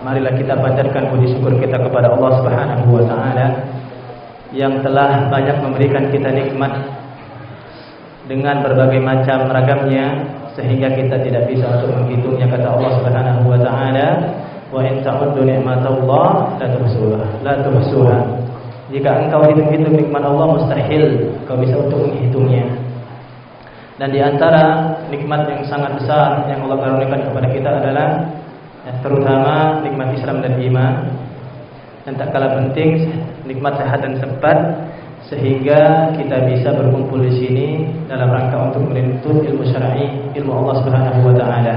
marilah kita panjatkan puji syukur kita kepada Allah Subhanahu wa taala yang telah banyak memberikan kita nikmat dengan berbagai macam ragamnya sehingga kita tidak bisa untuk menghitungnya. Kata Allah Subhanahu wa taala, "Wa in ta'uddu ni'matallah la tuhsuha." Jika engkau hitung-hitung nikmat Allah, mustahil kau bisa untuk menghitungnya. Dan di antara nikmat yang sangat besar yang Allah karuniakan kepada kita adalah terutama nikmat Islam dan iman, dan tak kalah penting nikmat sehat dan sempat, sehingga kita bisa berkumpul di sini dalam rangka untuk menuntut ilmu syar'i, ilmu Allah Subhanahu wa taala.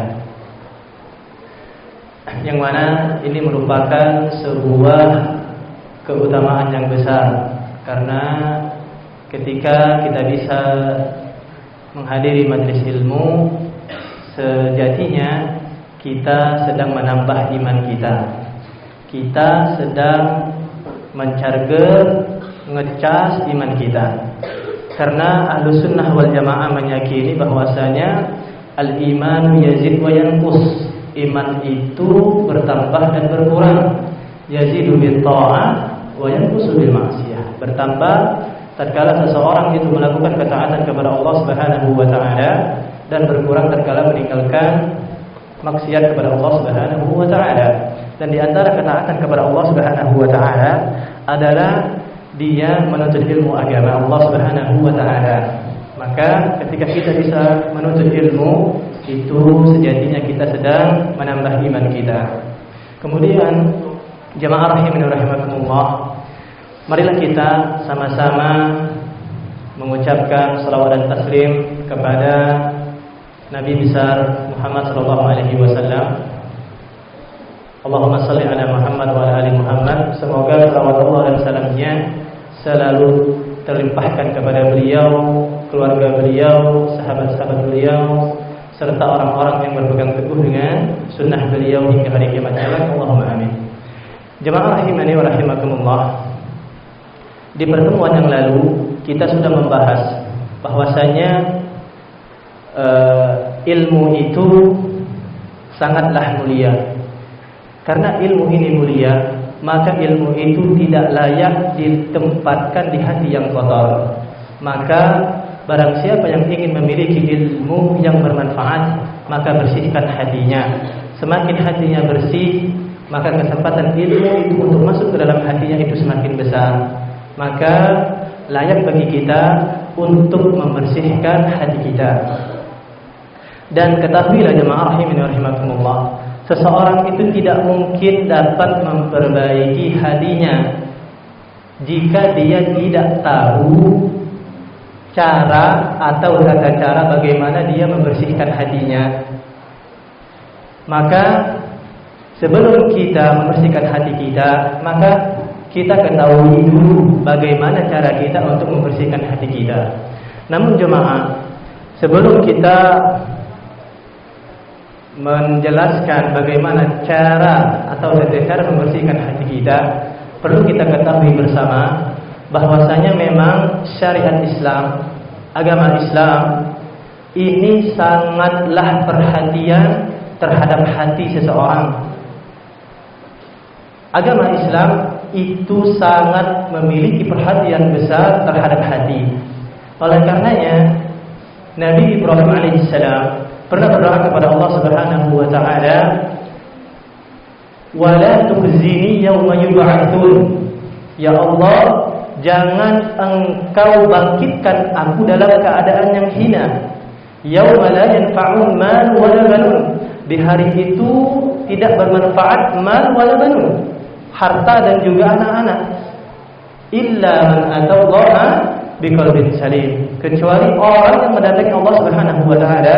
Yang mana ini merupakan sebuah keutamaan yang besar, karena ketika kita bisa menghadiri majelis ilmu, sejatinya kita sedang menambah iman kita. Kita sedang mencarger, ngecas iman kita. Karena Ahlus Sunnah wal Jamaah meyakini bahwasanya al-iman yazid wa yanqus. Iman itu bertambah dan berkurang. Yazidu bil ta'ah wa yanqusu bil ma'siyah. Bertambah tatkala seseorang itu melakukan ketaatan kepada Allah Subhanahu wa taala, dan berkurang tatkala meninggalkan maksiat kepada Allah Subhanahu wa taala. Dan di antara ketaatan kepada Allah Subhanahu wa taala adalah dia menuntut ilmu agama Allah Subhanahu wa taala. Maka ketika kita bisa menuntut ilmu, itu sejatinya kita sedang menambah iman kita. Kemudian jamaah rahimani rahimakumullah, marilah kita sama-sama mengucapkan salawat dan taslim kepada Nabi besar Muhammad sallallahu alaihi wasallam. Allahumma salli ala Muhammad wa ala ali Muhammad. Semoga salawat Allah dan salamnya selalu terlimpahkan kepada beliau, keluarga beliau, sahabat-sahabat beliau, serta orang-orang yang berpegang teguh dengan sunnah beliau hingga hari kiamat kelak. Allahumma amin. Jemaah rahimani wa rahimakumullah. Di pertemuan yang lalu kita sudah membahas bahwasanya ilmu itu sangatlah mulia. Karena ilmu ini mulia, maka ilmu itu tidak layak ditempatkan di hati yang kotor. Maka barang siapa yang ingin memiliki ilmu yang bermanfaat, maka bersihkan hatinya. Semakin hatinya bersih, maka kesempatan ilmu itu untuk masuk ke dalam hatinya itu semakin besar. Maka layak bagi kita untuk membersihkan hati kita. Dan ketahuilah jemaah rahimani wa rahimakumullah, seseorang itu tidak mungkin dapat memperbaiki hatinya jika dia tidak tahu cara atau tata cara bagaimana dia membersihkan hatinya. Maka sebelum kita membersihkan hati kita, maka kita ketahui dulu bagaimana cara kita untuk membersihkan hati kita. Namun jemaah, sebelum kita menjelaskan bagaimana cara atau cara membersihkan hati kita, perlu kita ketahui bersama bahwasanya memang syariat Islam, agama Islam ini sangatlah perhatian terhadap hati seseorang. Agama Islam itu sangat memiliki perhatian besar terhadap hati. Oleh karenanya Nabi Ibrahim alaihissalam pernah berdoa kepada Allah Subhanahu wa taala, "Wa la tukhzini yauma yub'atsun." Ya Allah, jangan engkau bangkitkan aku dalam keadaan yang hina. Yauma la yanfa'u mal wa la banun. Di hari itu tidak bermanfaat mal wa la banun, harta dan juga anak-anak. Illa man atallaha biqalbin salim, kecuali orang yang mendatangi Allah Subhanahu wa taala,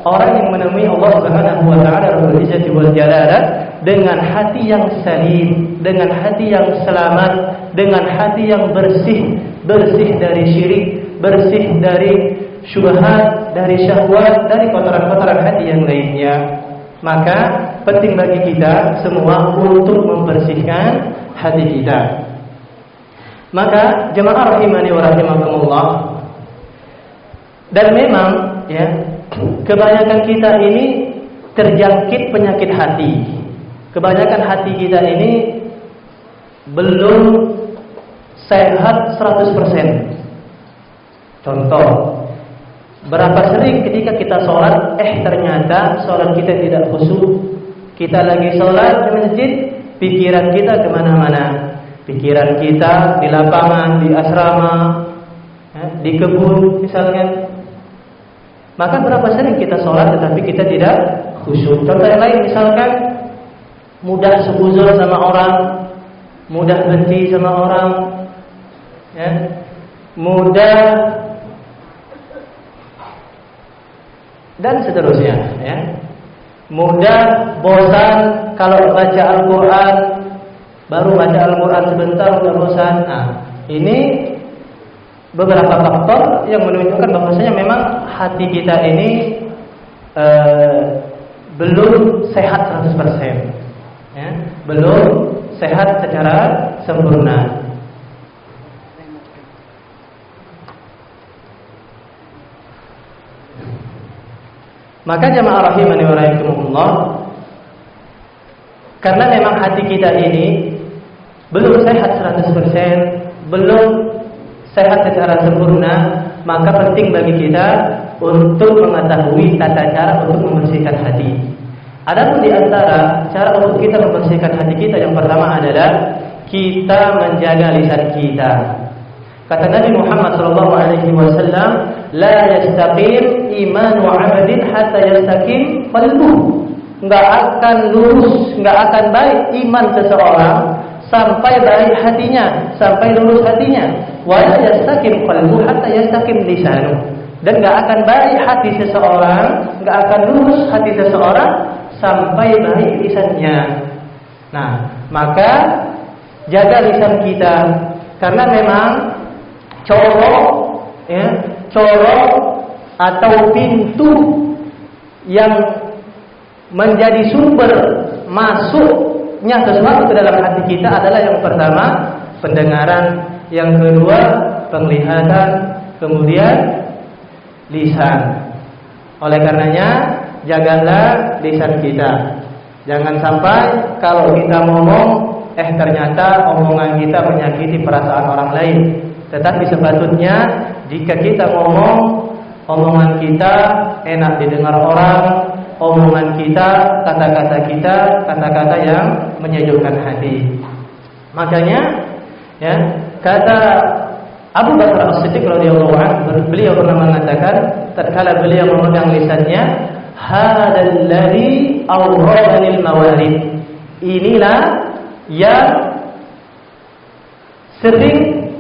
orang yang menemui Allah Subhanahu wa taala Rabbul Izzati wal Jalalah dengan hati yang salim, dengan hati yang selamat, dengan hati yang bersih, bersih dari syirik, bersih dari syubhat, dari syahwat, dari kotoran-kotoran hati yang lainnya. Maka penting bagi kita semua untuk membersihkan hati kita. Maka jemaah rahimani wa rahimakumullah, dan memang ya, kebanyakan kita ini terjangkit penyakit hati. kebanyakan hati kita ini belum sehat 100%. Contoh, berapa sering ketika kita sholat, ternyata sholat kita tidak khusyuk. Kita lagi sholat di masjid, pikiran kita kemana-mana. Pikiran kita di lapangan, di asrama, di kebun misalnya. Maka berapa sering kita sholat tetapi kita tidak khusyuk. Contoh yang lain misalkan, mudah suzul sama orang, mudah benci sama orang, mudah dan seterusnya, mudah bosan kalau baca Al-Quran, baru baca Al-Quran sebentar udah bosan. Nah, ini beberapa faktor yang menunjukkan bahwasanya memang hati kita ini belum sehat 100%, belum sehat secara sempurna. Maka jamaah rahimani wa rahimakumullah, karena memang hati kita ini belum sehat 100%, belum sehat secara sempurna, maka penting bagi kita untuk mengetahui tata cara untuk membersihkan hati. Adapun di antara cara untuk kita membersihkan hati kita, yang pertama adalah kita menjaga lisan kita. Kata Nabi Muhammad SAW, la yastaqim imanu 'abdin hatta yastaqim qalbuhu. Enggak akan lurus, enggak akan baik iman seseorang sampai baik hatinya, sampai lurus hatinya. Wa la yastaqim qalbuhu hatta yastaqim lisanuhu. Dan enggak akan baik hati seseorang, enggak akan lurus hati seseorang sampai baik lisannya. Nah, maka jaga lisan kita, karena memang corok atau pintu yang menjadi sumber masuknya sesuatu ke dalam hati kita adalah yang pertama pendengaran, yang kedua penglihatan, kemudian lisan. Oleh karenanya jagalah lisan kita. Jangan sampai kalau kita ngomong ternyata omongan kita menyakiti perasaan orang lain. Tetapi sepatutnya jika kita ngomong, omongan kita enak didengar orang, omongan kita, kata-kata kita, kata-kata yang menyejukkan hati. Makanya, kata Abu Bakar As-Siddiq radhiyallahu anhu, beliau pernah mengatakan, tatkala beliau memegang lisannya, hadzal ladzi awradhanil mawarid. Inilah yang sering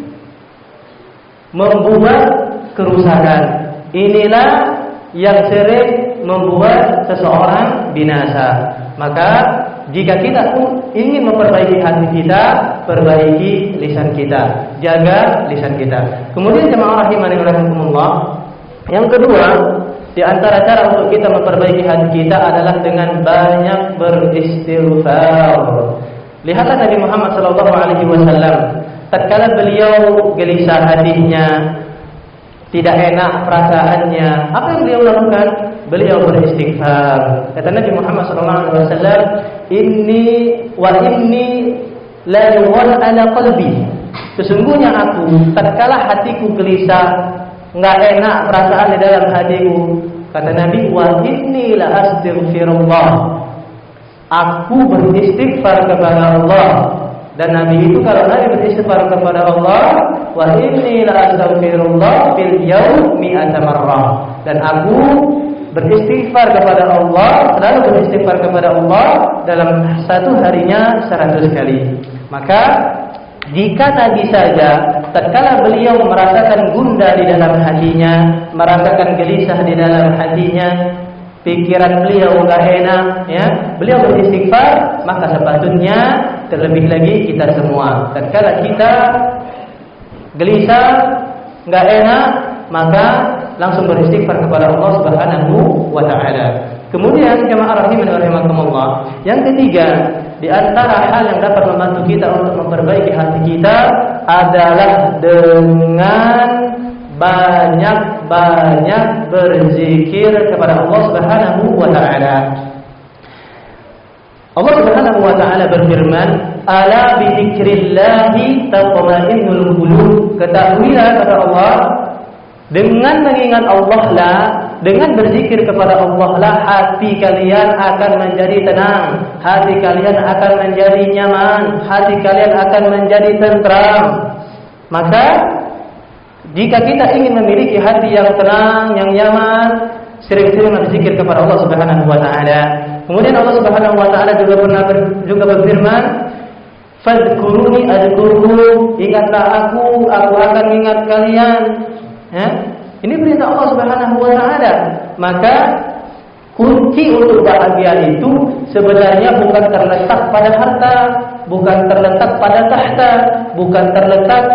membuat kerusakan. Inilah yang sering membuat seseorang binasa. Maka jika kita ingin memperbaiki hati kita, perbaiki lisan kita, jaga lisan kita. Kemudian jemaah rahimani wa rahimakumullah, yang kedua di antara cara untuk kita memperbaiki hati kita adalah dengan banyak beristighfar. Lihatlah Nabi Muhammad SAW, tatkala beliau gelisah hatinya, tidak enak perasaannya, apa yang beliau lakukan? Beliau beristighfar. Kata Nabi Muhammad SAW, inni la yughal ala qalbi. Sesungguhnya aku, tatkala hatiku gelisah, enggak enak perasaan di dalam hatiku, kata Nabi, wa inni la astaghfirullah. Aku beristighfar kepada Allah. Dan Nabi itu kalau Nabi beristighfar kepada Allah, wa inni la astaghfirullah fil yaum mi'ata marrah. Dan aku beristighfar kepada Allah, selalu beristighfar kepada Allah dalam satu harinya 100 kali. Maka jika tadi saja tatkala beliau merasakan gundah di dalam hatinya, merasakan gelisah di dalam hatinya, pikiran beliau enggak enak, beliau beristighfar, maka sepatutnya terlebih lagi kita semua, tatkala kita gelisah, enggak enak, maka langsung beristighfar kepada Allah Subhanahu wa taala. Kemudian jemaah rahimani wa rahimakumullah, yang ketiga di antara hal yang dapat membantu kita untuk memperbaiki hati kita adalah dengan banyak-banyak berzikir kepada Allah Subhanahu wa taala. Allah Subhanahu wa taala berfirman, "Ala bi dzikrillahi tatma'innul qulub." Ketahuilah kata Allah, dengan mengingat Allah lah, dengan berzikir kepada Allah lah, hati kalian akan menjadi tenang, hati kalian akan menjadi nyaman, hati kalian akan menjadi tentram. Maka jika kita ingin memiliki hati yang tenang, yang nyaman, sering-sering berzikir kepada Allah Subhanahu wa taala. Kemudian Allah Subhanahu wa taala juga berfirman, "Fadhkuruni adzkurkum." Ingatlah aku akan ingat kalian. Ya? Ini perintah Allah Subhanahu wa taala. Maka kunci untuk bahagia itu sebenarnya bukan terletak pada harta, bukan terletak pada tahta, bukan terletak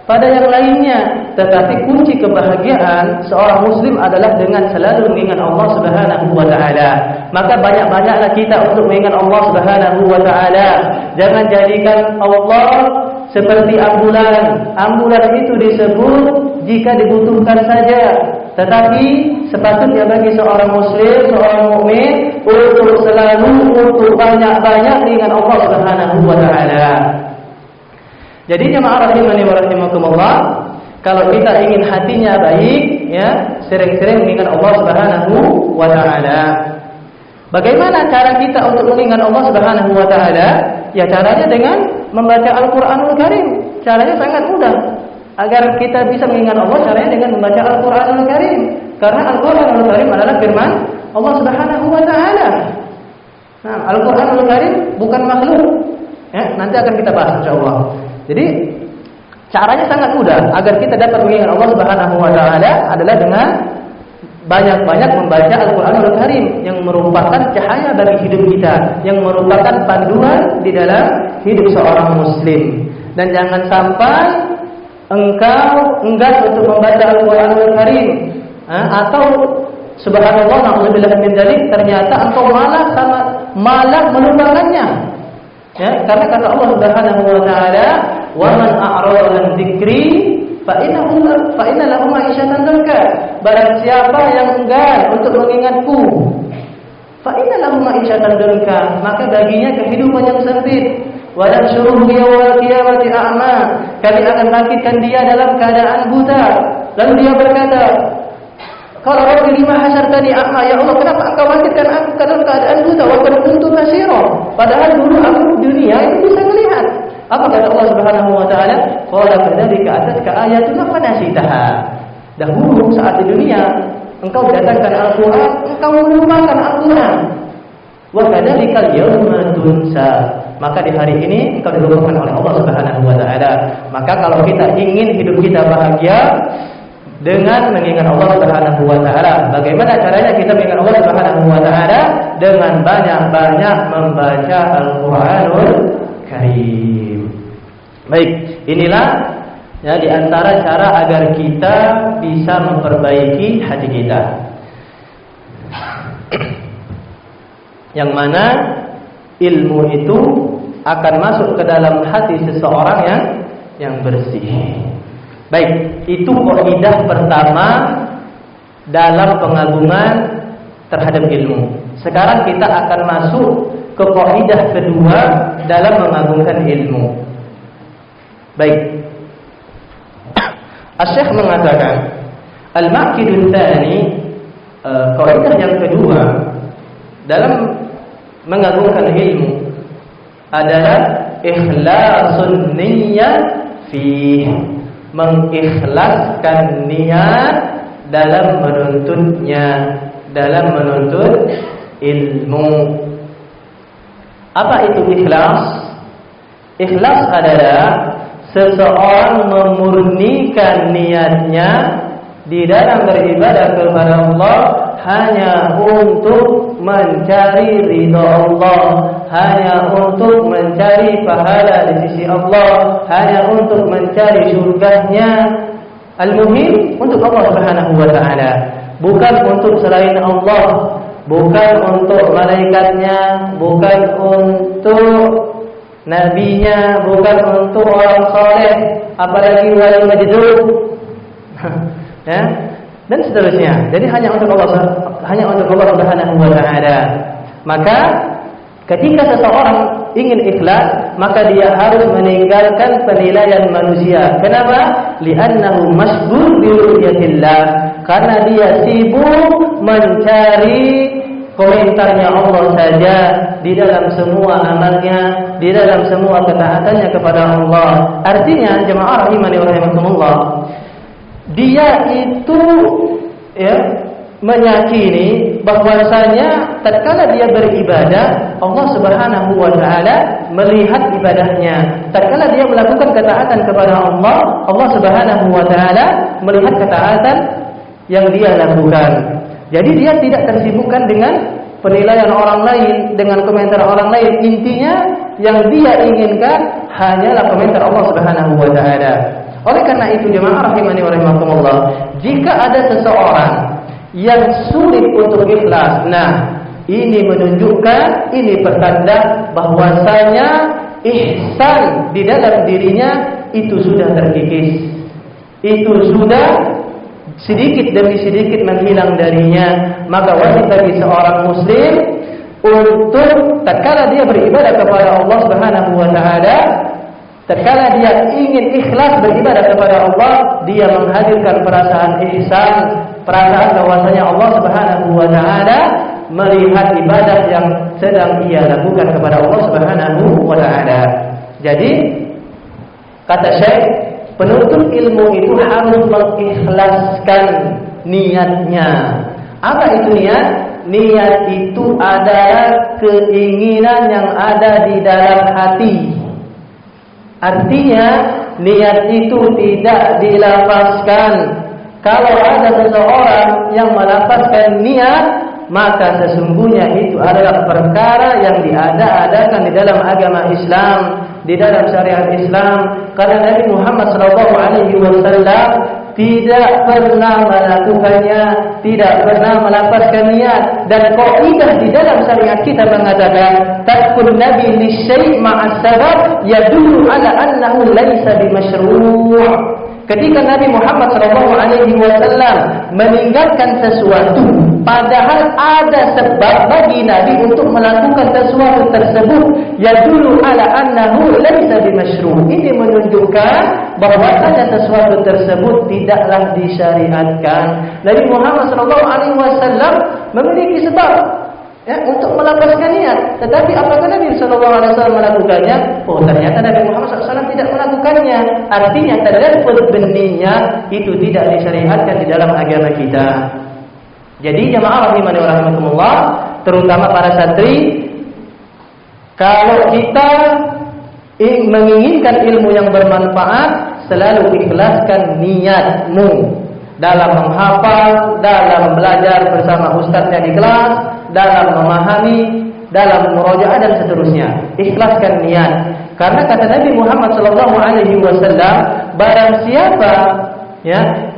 pada yang lainnya, tetapi kunci kebahagiaan seorang muslim adalah dengan selalu mengingat Allah Subhanahu wa taala. Maka banyak-banyaklah kita untuk mengingat Allah Subhanahu wa taala. Jangan jadikan Allah seperti ambulan. Ambulan itu disebut jika dibutuhkan saja, tetapi sepatutnya bagi seorang muslim, seorang mukmin untuk selalu, untuk banyak-banyak mengingat Allah Subhanahu wa taala. Jadi jemaah rahimani wa rahimakumullah, kalau kita ingin hatinya baik, ya, sering-sering mengingat Allah Subhanahu wa taala. Bagaimana cara kita untuk mengingat Allah Subhanahu wa taala? Ya, caranya dengan membaca Al-Qur'anul Karim. Caranya sangat mudah. Agar kita bisa mengingat Allah, caranya dengan membaca Al-Qur'anul Karim. Karena Al-Qur'anul Karim adalah firman Allah Subhanahu wa taala. Nah, Al-Qur'anul Karim bukan makhluk. Ya, nanti akan kita bahas insyaallah. Jadi caranya sangat mudah agar kita dapat mengingat Allah Subhanahu wa taala adalah dengan banyak-banyak membaca Al-Qur'anul Karim yang merupakan cahaya bagi hidup kita, yang merupakan panduan di dalam hidup seorang muslim. Dan jangan sampai engkau enggan untuk membaca Al-Qur'anul Karim, atau subhanallah na'udzubillah min dzalik, ternyata engkau malah melupakannya. Ya, karena kata Allah Subhanahu wa taala, "Wa man a'rada 'an dzikri fa inna lahu ma'isyatan dzanka." Barang siapa yang enggan untuk mengingatku, fa inna lahu ma'isyatan dzanka, maka baginya kehidupan yang sempit. Wa nahsyuruhu yawmal qiyamati a'ma. Kami akan bangkitkan dia dalam keadaan buta. Lalu dia berkata, "Qala rabbi lima hasyartani a'ma?" Ya Allah, kenapa engkau bangkitkan aku dalam keadaan buta? Wa qad kuntu basira. Padahal dulu aku di dunia itu bisa melihat. Apa kata Allah Subhanahu wa taala? Qala kadzalika atatka ayatuna fanasitaha. Dahulu saat di dunia engkau datangkan Al-Qur'an, engkau melupakan Al-Qur'an. Wa kadzalika al-yawma tunsa. Maka di hari ini engkau dilupakan oleh Allah Subhanahu wa taala. Maka kalau kita ingin hidup kita bahagia dengan mengingat Allah Subhanahu wa taala. Bagaimana caranya kita mengingat Allah Subhanahu wa taala? Dengan banyak-banyak membaca Al-Qur'anul Karim. Baik, inilah ya di antara cara agar kita bisa memperbaiki hati kita. Yang mana ilmu itu akan masuk ke dalam hati seseorang yang bersih. Baik, itu kaidah pertama dalam pengagungan terhadap ilmu. Sekarang kita akan masuk ke kaidah kedua dalam mengagungkan ilmu. Baik. Asy-Syaikh mengatakan, al-maqidul tsani, kaidah yang kedua dalam mengagungkan ilmu adalah ikhlasun niyyah fi, mengikhlaskan niat dalam menuntutnya, dalam menuntut ilmu. Apa itu ikhlas? Ikhlas adalah seseorang memurnikan niatnya di dalam beribadah kepada Allah hanya untuk mencari ridha Allah, hanya untuk mencari pahala di sisi Allah, hanya untuk mencari surganya. Al-muhim untuk Allah Subhanahu wa taala, bukan untuk selain Allah, bukan untuk malaikatnya, bukan untuk nabinya, bukan untuk orang saleh, apalagi wali majdud. Ya, dan seterusnya. Jadi hanya untuk Allah Subhanahu wa taala. Maka Ketika seseorang ingin ikhlas, maka dia harus meninggalkan penilaian manusia. Kenapa? Li'annahu masghul bi ru'yatillah. Karena dia sibuk mencari komentarnya Allah saja di dalam semua amalnya, di dalam semua ketaatannya kepada Allah. Artinya, jemaah rahimani wa rahimakumullah, dia itu meyakini bahwasanya tatkala dia beribadah, Allah Subhanahu wa taala melihat ibadahnya. Tatkala dia melakukan ketaatan kepada Allah, Allah Subhanahu wa taala melihat ketaatan yang dia lakukan. Jadi dia tidak tersibukkan dengan penilaian orang lain, dengan komentar orang lain. Intinya yang dia inginkan hanyalah komentar Allah Subhanahu wa taala. Oleh karena itu, jemaah rahimani wa rahimakumullah, jika ada seseorang yang sulit untuk ikhlas, nah ini menunjukkan, ini pertanda bahwasanya ihsan di dalam dirinya itu sudah terkikis, itu sudah sedikit demi sedikit menghilang darinya. Maka wajib bagi seorang muslim untuk tatkala dia beribadah kepada Allah Subhanahu wa taala, tatkala dia ingin ikhlas beribadah kepada Allah, dia menghadirkan perasaan ihsan, perasaan bahwasanya Allah Subhanahu wa taala melihat ibadah yang sedang ia lakukan kepada Allah Subhanahu wa taala. Jadi kata Syekh, penuntut ilmu itu harus mengikhlaskan niatnya. Apa itu niat? Niat itu adalah keinginan yang ada di dalam hati. Artinya niat itu tidak dilafazkan. Kalau ada seseorang yang melafazkan niat, maka sesungguhnya itu adalah perkara yang diada-adakan di dalam agama Islam, di dalam syariat Islam. Karena Nabi Muhammad SAW tidak pernah melakukannya, tidak pernah melafazkan niat. Dan kaidah di dalam syariat kita mengatakan tarkun nabi li syai' ma'as sabab yadullu ala annahu laisa bimasyru'. Ketika Nabi Muhammad SAW meninggalkan sesuatu, padahal ada sebab bagi Nabi untuk melakukan sesuatu tersebut, yadullu ala annahu laisa bimasyru'. Ini menunjukkan bahwasanya sesuatu tersebut tidaklah disyariatkan. Nabi Muhammad SAW memiliki sebab untuk melafazkan niat, tetapi apakah Nabi SAW melakukannya? Oh, ternyata Nabi Muhammad SAW tidak melakukannya. Artinya talaffuz bin-niyah itu tidak disyariatkan di dalam agama kita. Jadi jemaah rahimani wa rahimakumullah, terutama para santri, kalau kita menginginkan ilmu yang bermanfaat, selalu ikhlaskan niatmu dalam menghafal, dalam belajar bersama ustaznya di kelas, dalam memahami, dalam murojaah dan seterusnya. Ikhlaskan niat. Karena kata Nabi Muhammad SAW, barang siapa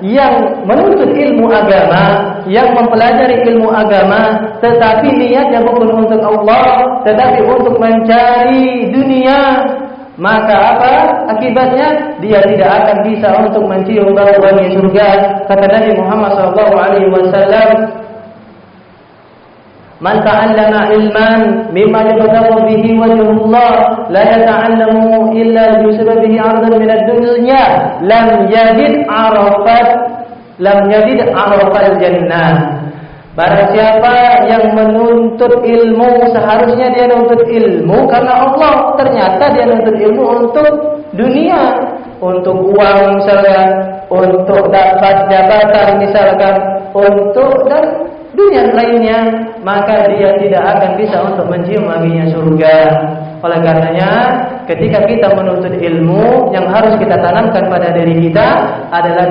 yang menuntut ilmu agama, yang mempelajari ilmu agama, tetapi niatnya bukan untuk Allah, tetapi untuk mencari dunia, maka apa akibatnya? Dia tidak akan bisa untuk mencium bau wangi surga. Kata Nabi Muhammad SAW, man ta'allama ilman mimma yabtaghu bihi wajhullah la yata'allamu illa yusaba bihi 'ardan min ad-dunya lam yajid 'arafal jannah. Barang siapa yang menuntut ilmu, seharusnya dia menuntut ilmu karena Allah, ternyata dia menuntut ilmu untuk dunia, untuk uang misalkan, untuk dapat jabatan misalkan, untuk dan dunia lainnya, maka dia tidak akan bisa untuk mencium wanginya surga. Oleh karenanya, ketika kita menuntut ilmu, yang harus kita tanamkan pada diri kita adalah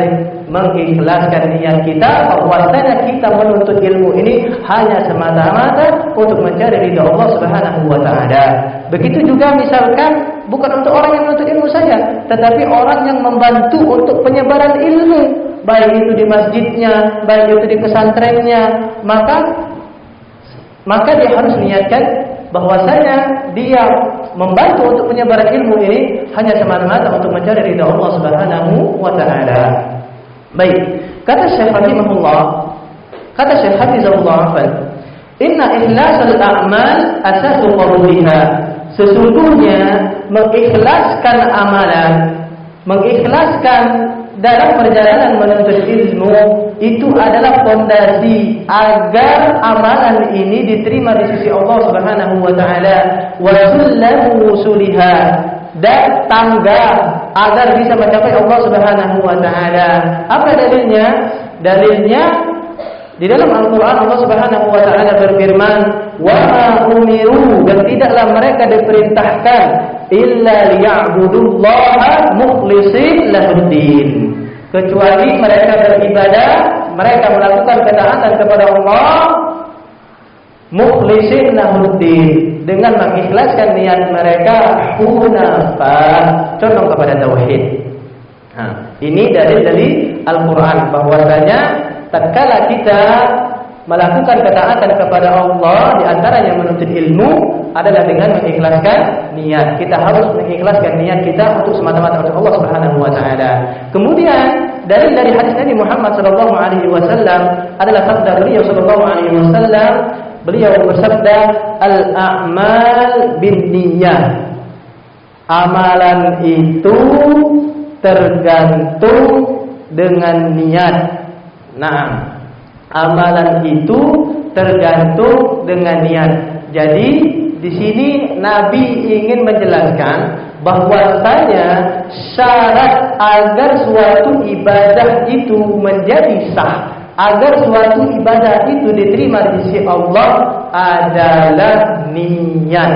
mengikhlaskan niat kita bahwasanya kita menuntut ilmu ini hanya semata-mata untuk mencari ridha Allah Subhanahu wa taala. Begitu juga misalkan bukan untuk orang yang menuntut ilmu saja, tetapi orang yang membantu untuk penyebaran ilmu, baik itu di masjidnya, baik itu di pesantrennya, maka dia harus niatkan bahwasanya dia membantu untuk penyebaran ilmu ini hanya semata-mata untuk mencari ridha Allah Subhanahu wa taala. Baik, kata Syekh Hafizahullah, kata Syekh Hafizahullah, Inna ikhlasul a'mal asasu qabuliha. Sesungguhnya mengikhlaskan amalan, mengikhlaskan dalam perjalanan menuntut ilmu itu adalah fondasi agar amalan ini diterima di sisi Allah Subhanahu wa taala, wa sullamu wusuliha, dan tangga agar bisa mencapai Allah Subhanahu wa taala. Apa dalilnya? Dalilnya di dalam Al-Qur'an Allah Subhanahu wa taala berfirman, "Wa ma umiru," dan tidaklah mereka diperintahkan illa liya'budullaha mukhlishin lahuddin, kecuali mereka beribadah, mereka melakukan ketaatan kepada Allah mukhlishin lahuddin, dengan mengikhlaskan niat mereka hunafa, condong kepada tauhid. Ini dari Al-Qur'an bahwasanya tatkala kita melakukan ketaatan kepada Allah, di antaranya menuntut ilmu adalah dengan mengikhlaskan niat. Kita harus mengikhlaskan niat kita untuk semata-mata untuk Allah Subhanahu wa taala. Kemudian dari hadis Nabi Muhammad sallallahu alaihi wasallam adalah sabda beliau sallallahu alaihi wasallam. Beliau bersabda, "Al-a'mal binniyah." Amalan itu tergantung dengan niat. Nah, amalan itu tergantung dengan niat. Jadi di sini Nabi ingin menjelaskan bahwasanya syarat agar suatu ibadah itu menjadi sah, agar suatu ibadah itu diterima di sisi Allah adalah niat.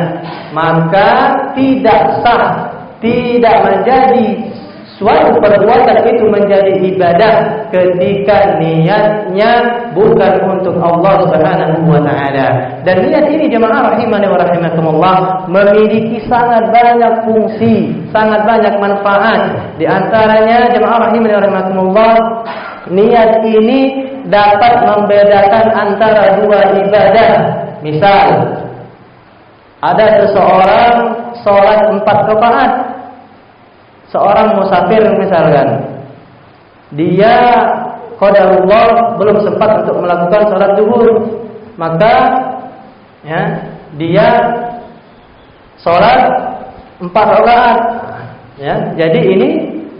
Maka tidak sah, tidak menjadi suatu perbuatan itu menjadi ibadah ketika niatnya bukan untuk Allah Subhanahu wa taala. Dan niat ini jemaah rahimani wa rahimakumullah memiliki sangat banyak fungsi, sangat banyak manfaat. Di antaranya jemaah rahimani wa rahimakumullah, niat ini dapat membedakan antara dua ibadah. Misal, ada seseorang sholat 4 rakaat. Seorang musafir misalkan, dia qadarullah belum sempat untuk melakukan sholat zuhur, maka ya, dia sholat 4 rakaat. Ya, jadi ini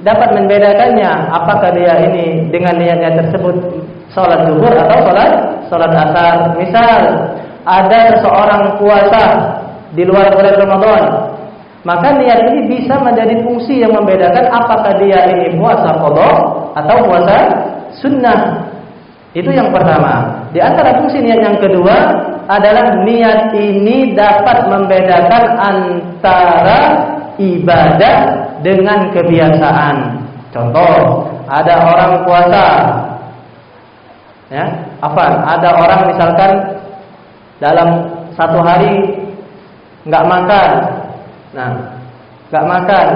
dapat membedakannya apakah dia ini dengan niatnya tersebut sholat zuhur atau sholat asar. Misal ada seorang puasa di luar bulan Ramadan, maka niat ini bisa menjadi fungsi yang membedakan apakah dia ini puasa qadha atau puasa sunnah. Itu yang pertama. Di antara fungsi niat yang kedua adalah niat ini dapat membedakan antara ibadah dengan kebiasaan. Contoh, ada orang puasa, ya, ada orang misalkan dalam satu hari nggak makan. Nah, nggak makan.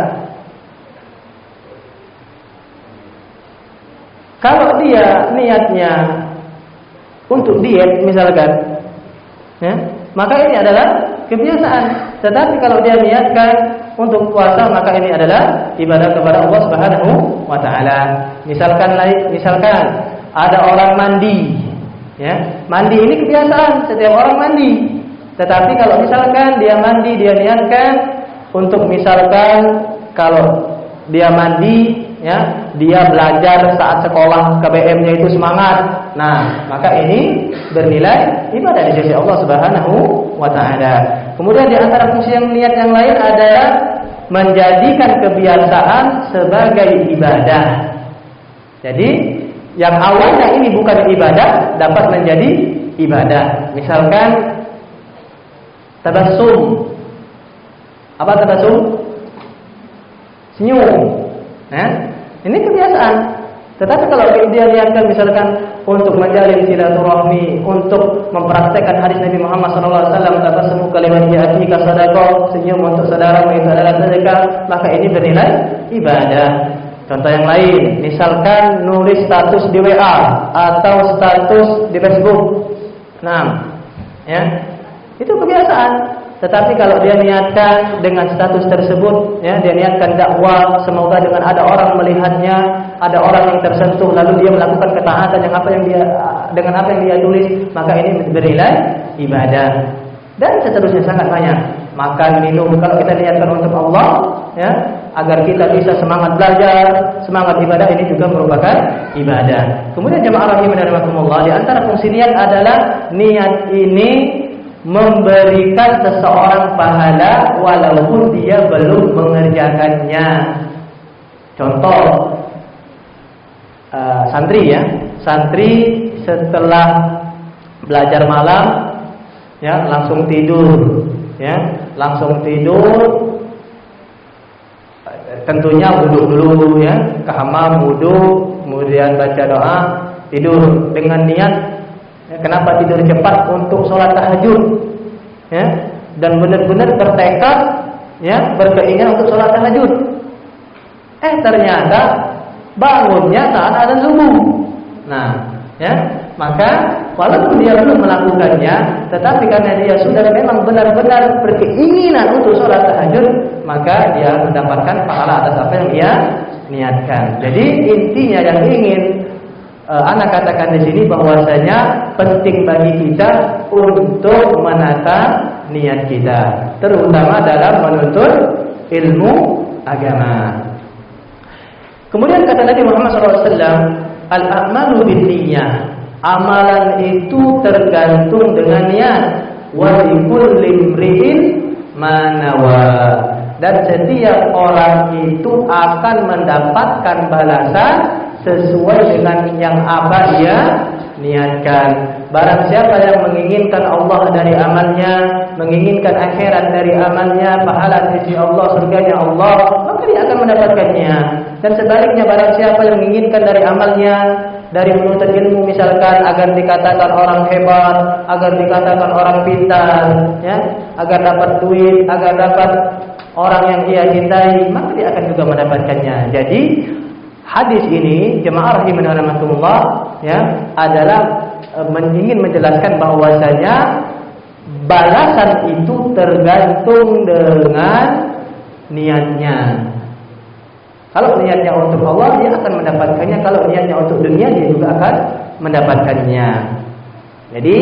Kalau dia niatnya untuk diet misalkan, ya, maka ini adalah kebiasaan. Tetapi kalau dia niatkan untuk puasa, maka ini adalah ibadah kepada Allah Subhanahu wa taala. Misalkan ada orang mandi, ya. Mandi ini kebiasaan, setiap orang mandi. Tetapi kalau misalkan dia mandi, dia niatkan untuk misalkan kalau dia mandi, ya, dia belajar saat sekolah KBM-nya itu semangat. Nah, maka ini bernilai ibadah di sisi Allah Subhanahu wa taala. Kemudian di antara fungsi yang niat yang lain adalah menjadikan kebiasaan sebagai ibadah. Jadi, yang awalnya ini bukan ibadah dapat menjadi ibadah. Misalkan tabassum. Apa tabassum? Senyum. Ini kebiasaan. Tetapi kalau dia niatkan misalkan untuk menjalin silaturahmi, untuk mempraktekkan hadis Nabi Muhammad SAW, tabassumu kalimat ya'tika sadaqah, senyum untuk saudaramu itu adalah sedekah, maka ini bernilai ibadah. Contoh yang lain, misalkan nulis status di WA atau status di Facebook. Nah, ya, itu kebiasaan. Tetapi kalau dia niatkan dengan status tersebut, ya, dia niatkan dakwah, semoga dengan ada orang melihatnya, ada orang yang tersentuh, lalu dia melakukan ketaatan yang apa yang dia dengan apa yang dia tulis, maka ini bernilai ibadah. Dan seterusnya sangat banyak. Makan, minum, kalau kita niatkan untuk Allah, ya, agar kita bisa semangat belajar, semangat ibadah, ini juga merupakan ibadah. Kemudian jemaah rahimani rahimakumullah, di antara fungsi niat adalah niat ini memberikan seseorang pahala walaupun dia belum mengerjakannya. Contoh, santri ya, santri setelah belajar malam, ya, langsung tidur, ya, langsung tidur. Tentunya wudhu dulu, ya, ke hammam, wudhu, kemudian baca doa, tidur dengan niat, ya, kenapa tidur cepat untuk sholat tahajud, ya, dan benar-benar bertekad, ya, berkeinginan untuk sholat tahajud. Ternyata bangunnya saat azan subuh. Nah, ya, maka walaupun dia belum melakukannya, tetapi karena dia sudah memang benar-benar berkeinginan untuk sholat tahajud, maka dia mendapatkan pahala atas apa yang dia niatkan. Jadi intinya yang ingin anak katakan di sini bahwasanya penting bagi kita untuk menata niat kita, terutama dalam menuntut ilmu agama. Kemudian kata Nabi Muhammad SAW, al-a'malu binniyah, amalan itu tergantung dengan niat. Wa likulli imri'in ma nawa, dan setiap orang itu akan mendapatkan balasan sesuai dengan yang apa dia niatkan. Barang siapa yang menginginkan Allah dari amalnya, menginginkan akhirat dari amalnya, pahala di sisi Allah, surganya Allah, maka dia akan mendapatkannya. Dan sebaliknya, barang siapa yang menginginkan dari amalnya, dari menuntut ilmu misalkan, agar dikatakan orang hebat, agar dikatakan orang pintar, ya, agar dapat duit, agar dapat orang yang ia cintai, maka dia akan juga mendapatkannya. Jadi hadis ini, jemaah rahimani rahimakumullah, ya, adalah ingin menjelaskan bahwasanya balasan itu tergantung dengan niatnya. Kalau niatnya untuk Allah, dia akan mendapatkannya. Kalau niatnya untuk dunia, dia juga akan mendapatkannya. Jadi,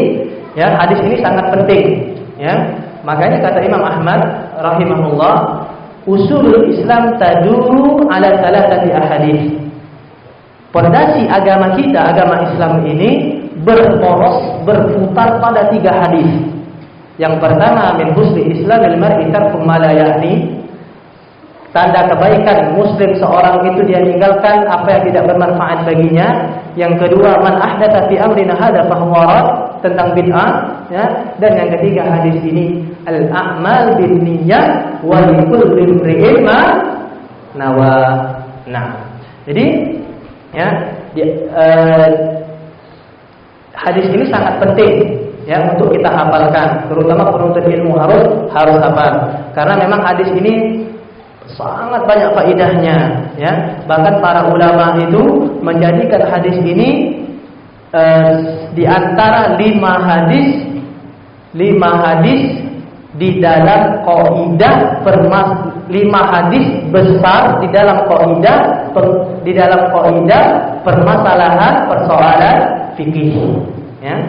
ya, hadis ini sangat penting, ya. Makanya kata Imam Ahmad rahimahullah, usulul Islam taduru ala thalathati ahadits. Pondasi agama kita, agama Islam ini berputar pada 3 hadis. Yang pertama, min husni islamil mar'i tarku ma la ya'ni. Tanda kebaikan muslim seorang itu dia meninggalkan apa yang tidak bermanfaat baginya. Yang kedua, man ahdatsa fi amrina hadza fa huwa rad, tentang bid'ah, ya. Dan yang ketiga hadis ini, al a'mal binniyat wa likulli imri'in ma nawa. Nah, jadi, ya, hadis ini sangat penting, ya, untuk kita hafalkan, terutama penuntut ilmu harus hafal, karena memang hadis ini sangat banyak faedahnya, ya. Bahkan para ulama itu menjadikan hadis ini di antara 5 hadis di dalam kaidah 5 hadis besar di dalam kaidah permasalahan persoalan fikih, ya.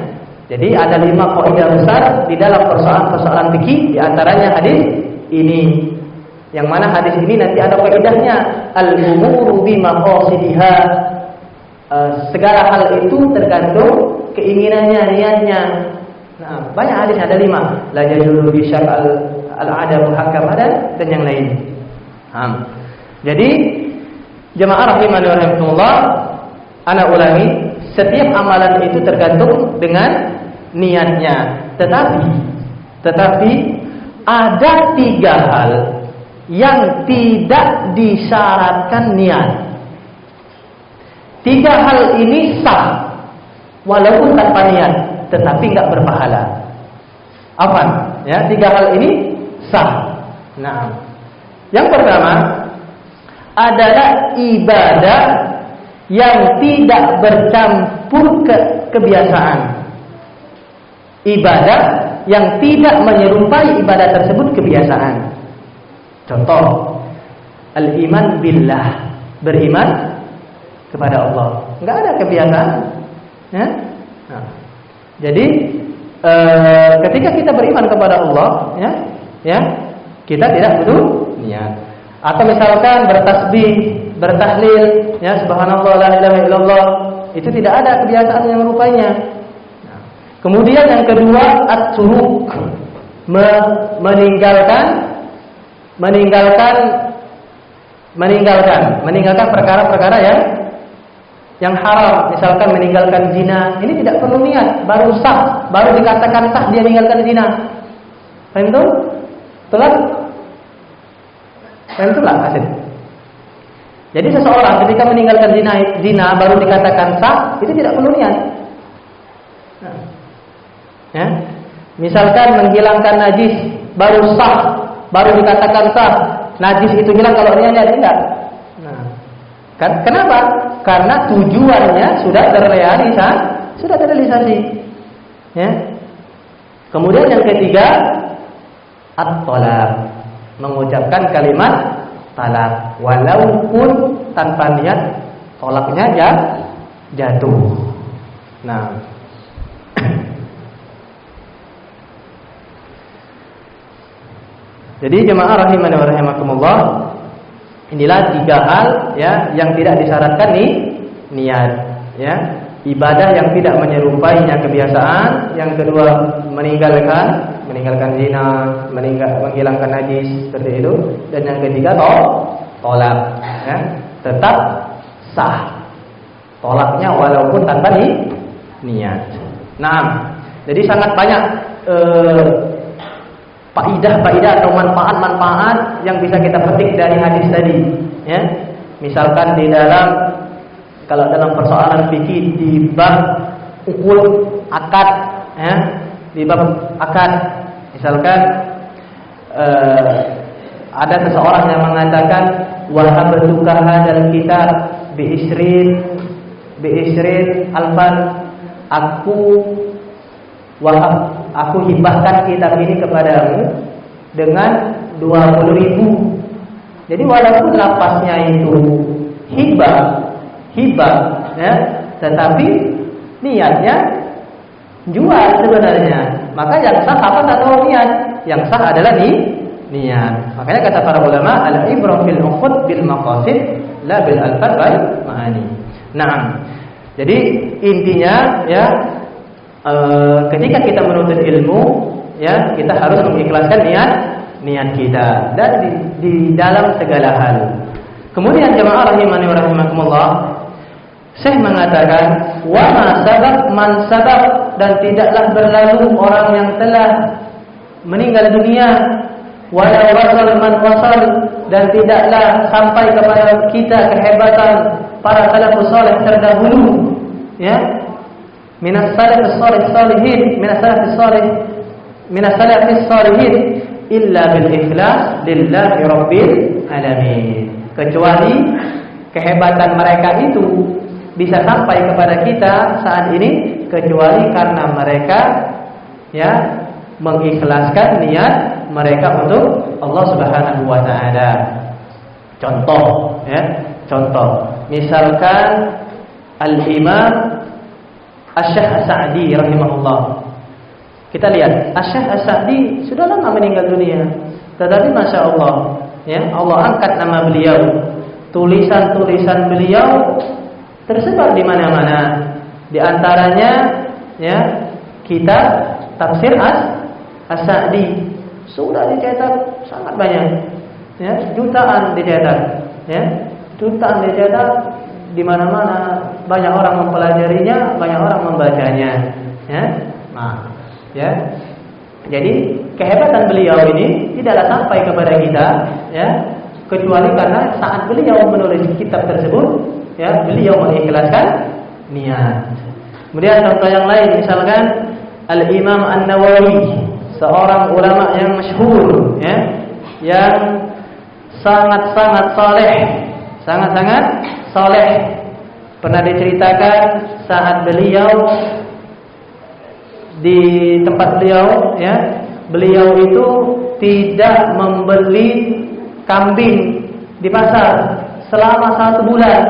Jadi ada 5 kaidah besar di dalam persoalan fikih, di antaranya hadis ini. Yang mana hadis ini nanti ada kaidahnya, al-umuru bimaqasidiha. Segala hal itu tergantung keinginannya, niatnya. Nah, banyak hadis, ada 5. La yajulu bi syar'al al-adab muhakkam dan yang lain. Jadi jemaah rahimani rahimakumullah, ana ulangi, setiap amalan itu tergantung dengan niatnya. Tetapi ada 3 hal yang tidak disyaratkan niat. 3 hal ini sah walaupun tanpa niat, tetapi enggak berpahala. Apa? Ya, 3 hal ini sah. Nah, yang pertama adalah ibadah yang tidak bercampur kebiasaan. Ibadah yang tidak menyerupai ibadah tersebut kebiasaan. Contoh, al-iman billah, beriman kepada Allah. Enggak ada kebiasaan, ya? Nah, jadi ketika kita beriman kepada Allah, kita tidak butuh niat. Atau misalkan bertasbih, bertahlil, subhanallah la ilaha illallah, itu tidak ada kebiasaan yang merupainya. Nah, kemudian yang kedua, at-turuk, meninggalkan perkara-perkara yang haram, misalkan meninggalkan zina, ini tidak perlu niat, baru dikatakan sah dia meninggalkan zina. Paham itu? Telat? Paham itu lah, Asid. Jadi seseorang ketika meninggalkan zina baru dikatakan sah, itu tidak perlu niat. Nah, misalkan menghilangkan najis baru sah, baru dikatakan sah. Najis itu hilang kalau niatnya tidak. Nah, kenapa? Karena tujuannya sudah terrealisasi. Ya. Kemudian yang ketiga, at-talaq, mengucapkan kalimat talak walaupun tanpa niat, tolaknya jatuh. Nah, jadi jemaah rahimani wa rahimakumullah, inilah tiga hal yang tidak disyaratkan niat, Ibadah yang tidak menyerupainya kebiasaan. Yang kedua, meninggalkan zina, menghilangkan najis seperti itu. Dan yang ketiga, tolak, tetap sah tolaknya walaupun tanpa niat. Nah, jadi sangat banyak faidah atau manfaat-manfaat yang bisa kita petik dari hadis tadi. Misalkan kalau dalam persoalan fikih di bab ukul akad, di bab akad, misalkan ada seseorang yang mengatakan wahabtuka hadzal kitab bi isrin alfan, aku hibahkan kitab ini kepadamu dengan 20.000. Jadi walaupun lafaznya itu hibah, tetapi niatnya jual sebenarnya. Maka yang sah apa atau niat? Yang sah adalah niat. Makanya kata para ulama, al-ibrah fil uqud bil maqasid la bil alfaz wal ma'ani. Nah, jadi intinya ketika kita menuntut ilmu, kita harus mengikhlaskan niat kita dan di dalam segala hal. Kemudian jemaah rahimani wa rahimakumullah, Syekh mengatakan wa ma sabaq man sabaq, dan tidaklah berlalu orang yang telah meninggal dunia, wala wasal man wasal, dan tidaklah sampai kepada kita kehebatan para salafus saleh terdahulu, minas salafus salihin, minas salafis salihin illa bil ikhlas lillahi rabbil alamin. Kecuali kehebatan mereka itu bisa sampai kepada kita saat ini kecuali karena mereka mengikhlaskan niat mereka untuk Allah Subhanahu wa taala. Contoh, misalkan Al-Imam Asy-Syaikh As-Sa'di rahimahullah. Kita lihat, Asy-Syaikh As-Sa'di sudah lama meninggal dunia, tetapi masya Allah, Allah angkat nama beliau. Tulisan-tulisan beliau tersebar di mana-mana. Di antaranya kitab Tafsir As-Sa'di sudah dicetak sangat banyak, jutaan dicetak, di mana-mana, banyak orang mempelajarinya, banyak orang membacanya, Jadi kehebatan beliau ini tidaklah sampai kepada kita, kecuali karena saat beliau menulis kitab tersebut, beliau mengikhlaskan niat. Kemudian contoh yang lain, misalkan Al-Imam An-Nawawi, seorang ulama yang masyhur, yang sangat-sangat saleh. Pernah diceritakan saat beliau di tempat beliau itu tidak membeli kambing di pasar selama 1 bulan.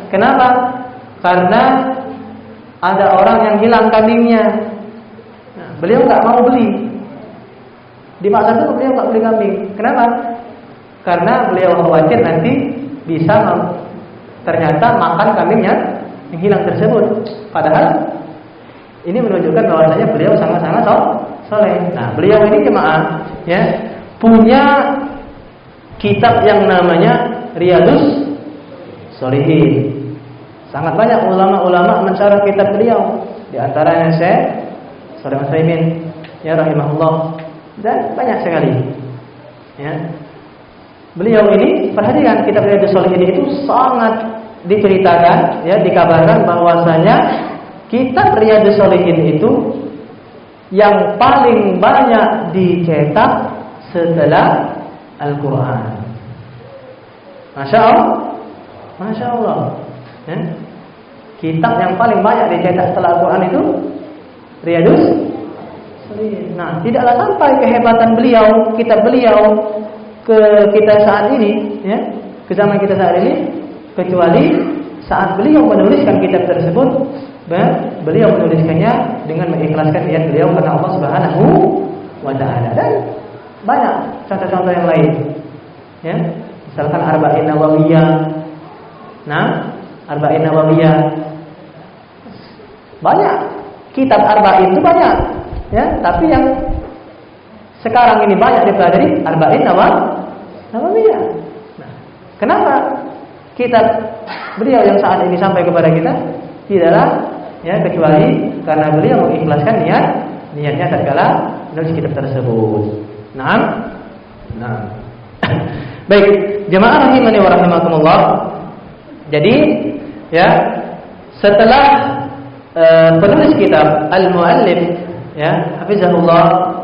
Kenapa? Karena ada orang yang hilang kambingnya. Nah, beliau nggak mau beli. Di pasar itu beliau nggak beli kambing. Kenapa? Karena beliau khawatir nanti bisa ternyata makan kambingnya yang hilang tersebut. Padahal ini menunjukkan bahwasanya beliau sangat-sangat soleh. Nah, beliau ini jemaah ya punya kitab yang namanya Riyadhus Shalihin. Sangat banyak ulama-ulama mensyarah kitab beliau. Di antaranya Syekh Shalih Utsaimin ya rahimahullah, dan banyak sekali. Ya. Beliau ini perhatikan kitab Riyadhus Shalihin itu sangat diceritakan ya, dikabarkan bahwasanya kitab Riyadhus Shalihin itu yang paling banyak dicetak setelah Al-Quran. Masya Allah. Ya. Kitab yang paling banyak dicetak setelah Al-Quran itu Riyadhus Shalihin. Nah, tidaklah sampai kehebatan beliau, kitab beliau ke kita saat ini, ya, ke zaman kita saat ini, kecuali saat beliau menuliskan kitab tersebut, beliau menuliskannya dengan mengikhlaskan niat beliau karena Allah Subhanahu wa Ta'ala. Dan banyak contoh-contoh yang lain, ya, misalkan Arba'in Nawawiyah. Nah, Arba'in Nawawiyah banyak, kitab Arba'in itu banyak, ya, tapi yang sekarang ini banyak dipelajari Arba'in Nawawiyah. Nah, kenapa kitab beliau yang saat ini sampai kepada kita? Tidaklah ya kecuali karena beliau mengikhlaskan niatnya tatkala menulis kitab tersebut. Nah. Baik, jemaah rahimani wa rahimakumullah. Jadi ya, setelah penulis kitab al-muallif ya hafizahullah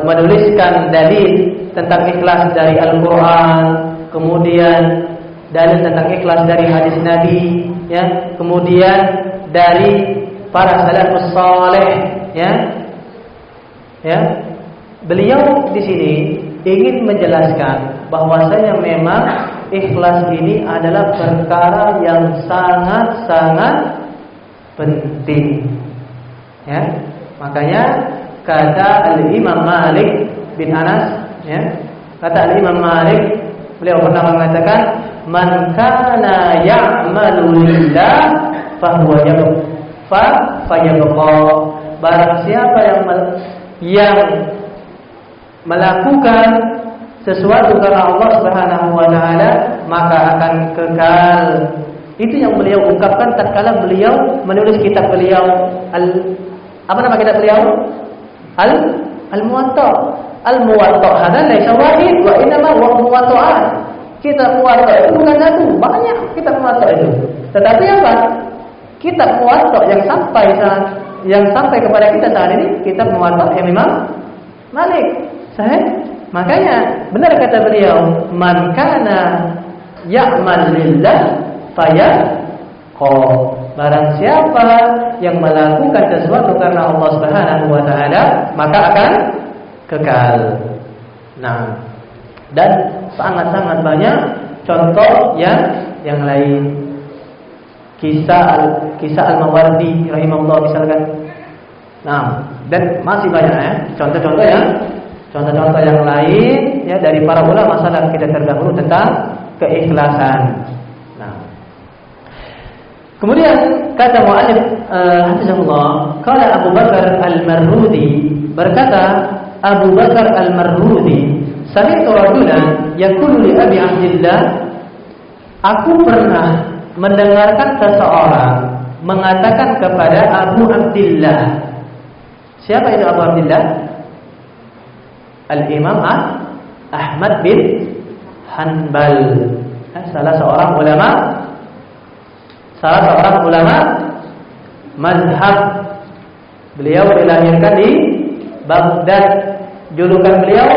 menuliskan dalil tentang ikhlas dari Al-Quran, kemudian dalil tentang ikhlas dari hadis Nabi, ya, kemudian dari para salafus saleh, ya. Beliau di sini ingin menjelaskan bahwasanya memang ikhlas ini adalah perkara yang sangat-sangat penting. Ya. Makanya kata Al-Imam Malik bin Anas, ya, kata Al-Imam Malik, beliau pernah mengatakan, "Man kana ya'malu lillah fahuwa yabqa." Barang siapa yang melakukan sesuatu karena Allah Subhanahu wa Ta'ala, maka akan kekal. Itu yang beliau ungkapkan tatkala beliau menulis kitab beliau apa nama kitab beliau? Al-Muwatta. Al-Muwatta hada laisa wahid wa innama huwa muwatta'at. Kitab Muwatta itu bukan satu, banyak kitab Muwatta itu. Tetapi apa? Kitab Muwatta yang sampai kepada kita saat ini kitab Muwatta yang Imam Malik. Sahih? Makanya benar kata beliau, "Man kana ya'mal lillah fayaqqa." Barang siapa yang melakukan sesuatu karena Allah Subhanahu wa Ta'ala, maka akan kekal. Nah, dan sangat-sangat banyak contoh yang lain. Kisah Al-Mawardi rahimahullah misalkan. Nah, dan masih banyak ya contoh-contoh yang lain ya dari para ulama salaf kita terdahulu tentang keikhlasan. Nah, kemudian kata mu'allif hafizahullah, qala Abu Bakar Al-Marrudi, berkata Abu Bakar Al-Marrudi, sami'tu rajulan yaqulu li Abi Abdillah, aku pernah mendengarkan seseorang mengatakan kepada Abu Abdillah. Siapa itu Abu Abdillah? Al-Imam Ahmad bin Hanbal, salah seorang ulama mazhab. Beliau dilahirkan di Baghdad. Julukan beliau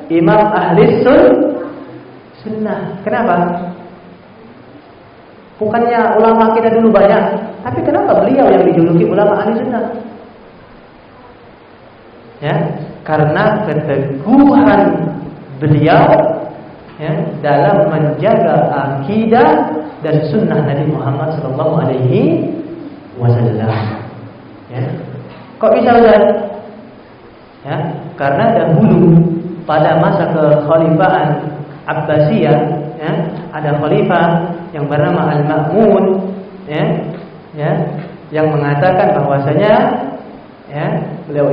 Imam Ahli Sunnah. Kenapa? Bukannya ulama kita dulu banyak, tapi kenapa beliau yang dijuluki ulama Ahli Sunnah? Ya, karena keteguhan beliau ya, dalam menjaga akidah dan sunnah Nabi Muhammad sallallahu alaihi wasallam. Ya. Kok bisa Ustaz? Ya, karena dahulu pada masa kekhalifahan Abbasiyah, ya, ada khalifah yang bernama Al-Ma'mun, ya, yang mengatakan bahwasanya, ya, beliau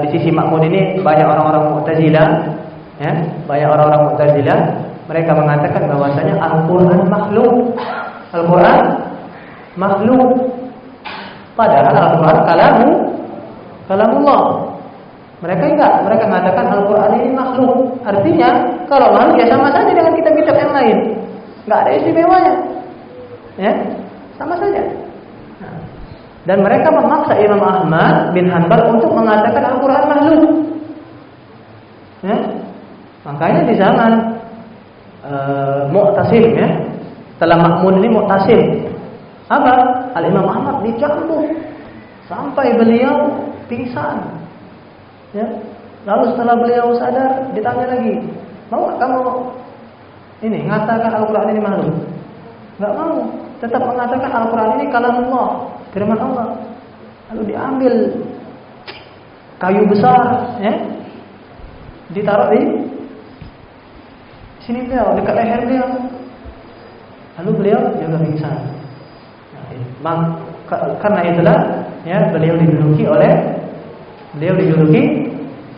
di sisi Ma'mun ini banyak orang-orang Mu'tazilah, ya, banyak orang-orang Mu'tazilah, mereka mengatakan bahwasanya Al-Qur'an makhluk. Al-Qur'an makhluk. Padahal Al-Qur'an kalamullah. Mereka mengatakan Al-Quran ini makhluk. Artinya, kalau makhluk ya sama saja dengan kitab-kitab yang lain. Enggak ada istimewanya. Ya, sama saja. Nah, dan mereka memaksa Imam Ahmad bin Hanbal untuk mengatakan Al-Quran makhluk. Ya. Makanya di zaman Mu'tasim, ya, setelah Ma'mun ini Mu'tasim, apa? Al-Imam Ahmad dicambuk sampai beliau pingsan. Ya. Lalu setelah beliau sadar, ditanya lagi, mau gak kamu ini mengatakan Al-Quran ini makhluk? Enggak mau, tetap mengatakan Al-Quran ini kalamullah, firman Allah. Lalu diambil kayu besar, ya, ditaruh di sini beliau, dekat leher beliau. Lalu beliau juga pingsan. Nah, karena itulah, ya, beliau dijuluki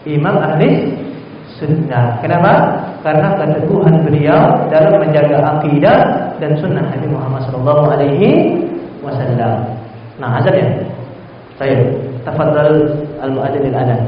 Imam Ahli Sunnah. Kenapa? Karena keteguhan beliau dalam menjaga akidah dan sunnah Nabi Muhammad SAW. Nah, azan ya. Baik, tafadhal al-muadzin al-adhan.